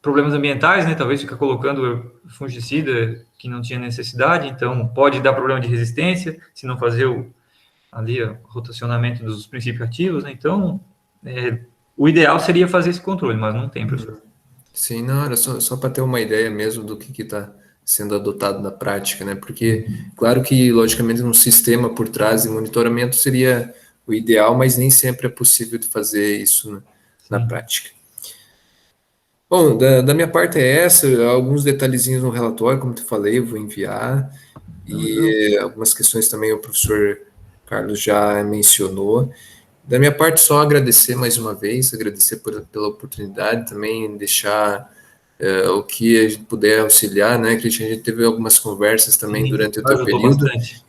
B: problemas ambientais, né? Talvez ficar colocando fungicida que não tinha necessidade, então pode dar problema de resistência, se não fazer o rotacionamento dos princípios ativos, né? Então, o ideal seria fazer esse controle, mas não tem, professor.
D: Sim, não, era só para ter uma ideia mesmo do que está sendo adotado na prática, né? Porque, claro que, logicamente, um sistema por trás de monitoramento seria o ideal, mas nem sempre é possível de fazer isso na prática. Bom, da minha parte é essa, alguns detalhezinhos no relatório, como te falei, eu vou enviar, e algumas questões também o professor Carlos já mencionou. Da minha parte, só agradecer mais uma vez, agradecer pela oportunidade, também deixar o que a gente puder auxiliar, né, Cristian? A gente teve algumas conversas também durante o teu período.
B: Bastante.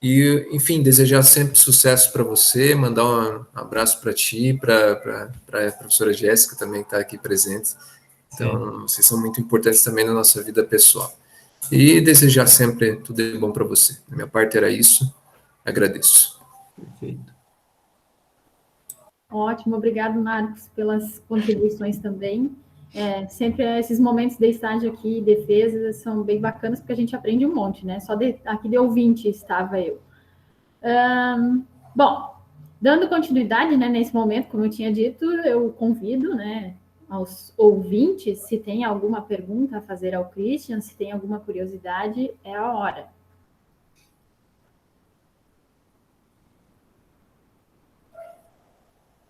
D: E, enfim, desejar sempre sucesso para você, mandar um abraço para ti, para a professora Jéssica também que está aqui presente. Então, vocês são muito importantes também na nossa vida pessoal. E desejar sempre tudo de bom para você. Da minha parte era isso. Agradeço.
B: Perfeito.
A: Ótimo, obrigado, Marcos, pelas contribuições também. Sempre esses momentos de estágio aqui, defesa, são bem bacanas, porque a gente aprende um monte, né? Só aqui de ouvinte estava eu. Bom, dando continuidade, né, nesse momento, como eu tinha dito, eu convido, né, aos ouvintes, se tem alguma pergunta a fazer ao Christian, se tem alguma curiosidade, é a hora.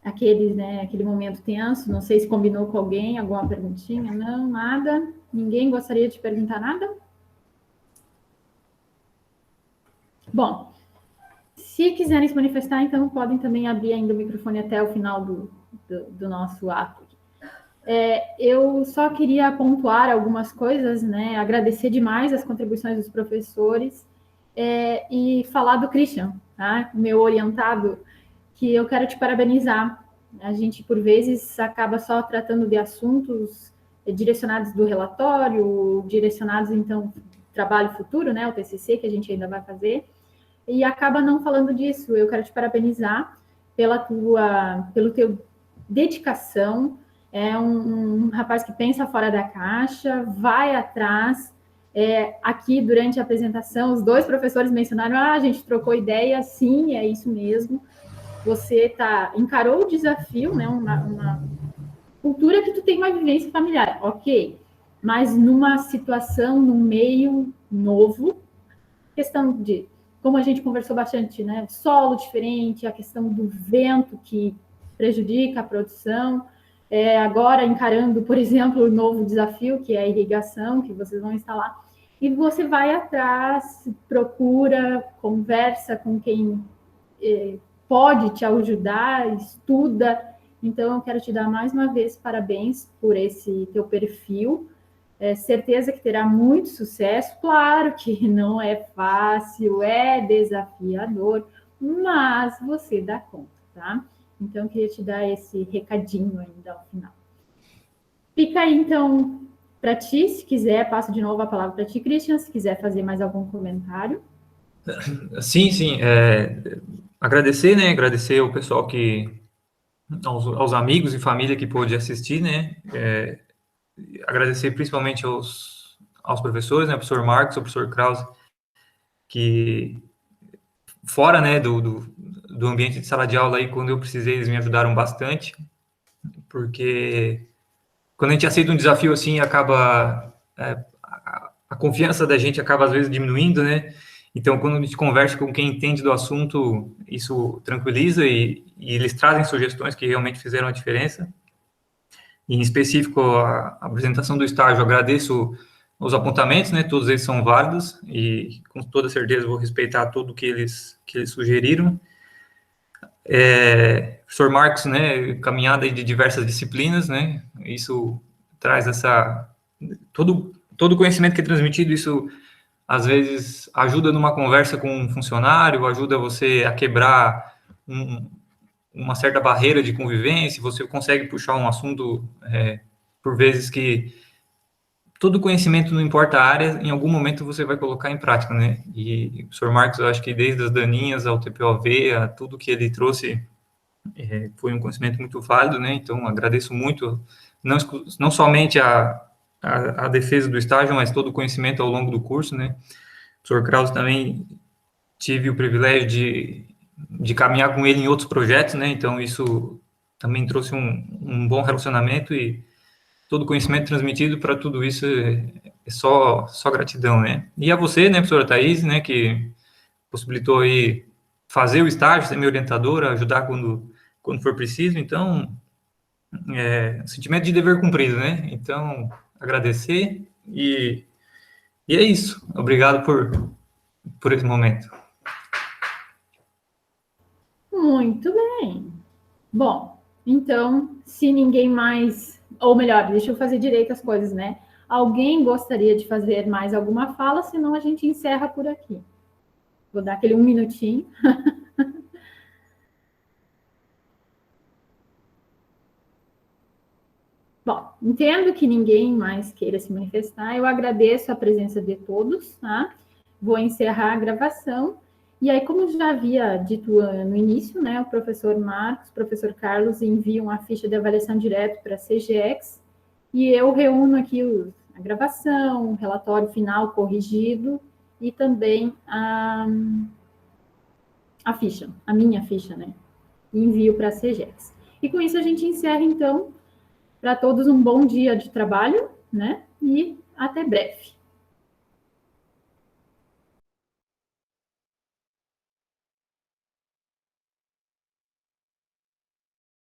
A: Aquele momento tenso, não sei se combinou com alguém, alguma perguntinha, não, nada, ninguém gostaria de perguntar nada? Bom, se quiserem se manifestar, então podem também abrir ainda o microfone até o final do nosso ato. Eu só queria pontuar algumas coisas, né, agradecer demais as contribuições dos professores e falar do Christian, tá? Meu orientado, que eu quero te parabenizar. A gente, por vezes, acaba só tratando de assuntos direcionados do relatório, direcionados, então, trabalho futuro, né, o TCC, que a gente ainda vai fazer, e acaba não falando disso. Eu quero te parabenizar pelo teu dedicação. É um rapaz que pensa fora da caixa, vai atrás. Aqui, durante a apresentação, os 2 professores mencionaram, a gente trocou ideia, sim, é isso mesmo. Você encarou o desafio, né, uma cultura que tu tem uma vivência familiar, ok, mas numa situação, num meio novo, questão de, como a gente conversou bastante, né, solo diferente, a questão do vento que prejudica a produção, agora encarando, por exemplo, o novo desafio, que é a irrigação, que vocês vão instalar, e você vai atrás, procura, conversa com quem pode te ajudar, estuda. Então, eu quero te dar mais uma vez parabéns por esse teu perfil. Certeza que terá muito sucesso. Claro que não é fácil, é desafiador, mas você dá conta, tá? Então, eu queria te dar esse recadinho ainda ao final. Fica aí, então, para ti, se quiser, passo de novo a palavra para ti, Christian, se quiser fazer mais algum comentário.
B: Sim. Agradecer, né? Agradecer o pessoal aos amigos e família que pôde assistir, né? Agradecer principalmente aos professores, né? O professor Marcos, o professor Krause, que fora, né, do ambiente de sala de aula aí, quando eu precisei, eles me ajudaram bastante, porque quando a gente aceita um desafio assim, acaba a confiança da gente acaba às vezes diminuindo, né? Então, quando a gente conversa com quem entende do assunto, isso tranquiliza e eles trazem sugestões que realmente fizeram a diferença. Em específico, a apresentação do estágio, agradeço os apontamentos, né? Todos eles são válidos e com toda certeza vou respeitar tudo que eles sugeriram. Professor Marcos, né? Caminhada de diversas disciplinas, né? Isso traz todo o conhecimento que é transmitido, isso às vezes ajuda numa conversa com um funcionário, ajuda você a quebrar uma certa barreira de convivência, você consegue puxar um assunto, por vezes que todo conhecimento, não importa a área, em algum momento você vai colocar em prática, né? E o professor Marcos, eu acho que desde as daninhas ao TPOV, a tudo que ele trouxe, foi um conhecimento muito válido, né? Então, agradeço muito, não somente a defesa do estágio, mas todo o conhecimento ao longo do curso, né? O professor Krause também tive o privilégio de caminhar com ele em outros projetos, né? Então, isso também trouxe um bom relacionamento e todo o conhecimento transmitido para tudo isso é só gratidão, né? E a você, né, professora Thaís, né, que possibilitou aí fazer o estágio, ser minha orientadora, ajudar quando for preciso. Então, sentimento de dever cumprido, né? Então, agradecer e é isso. Obrigado por esse momento.
A: Muito bem. Bom, então, se ninguém mais... Ou melhor, deixa eu fazer direito as coisas, né? Alguém gostaria de fazer mais alguma fala, senão a gente encerra por aqui. Vou dar aquele 1 minutinho. Bom, entendo que ninguém mais queira se manifestar. Eu agradeço a presença de todos, tá? Vou encerrar a gravação. E aí, como já havia dito no início, né, o professor Marcos, o professor Carlos enviam a ficha de avaliação direto para a CGEX e eu reúno aqui a gravação, o relatório final corrigido e também a ficha, a minha ficha, né? E envio para a CGEX. E com isso a gente encerra, então, para todos um bom dia de trabalho, né? E até breve.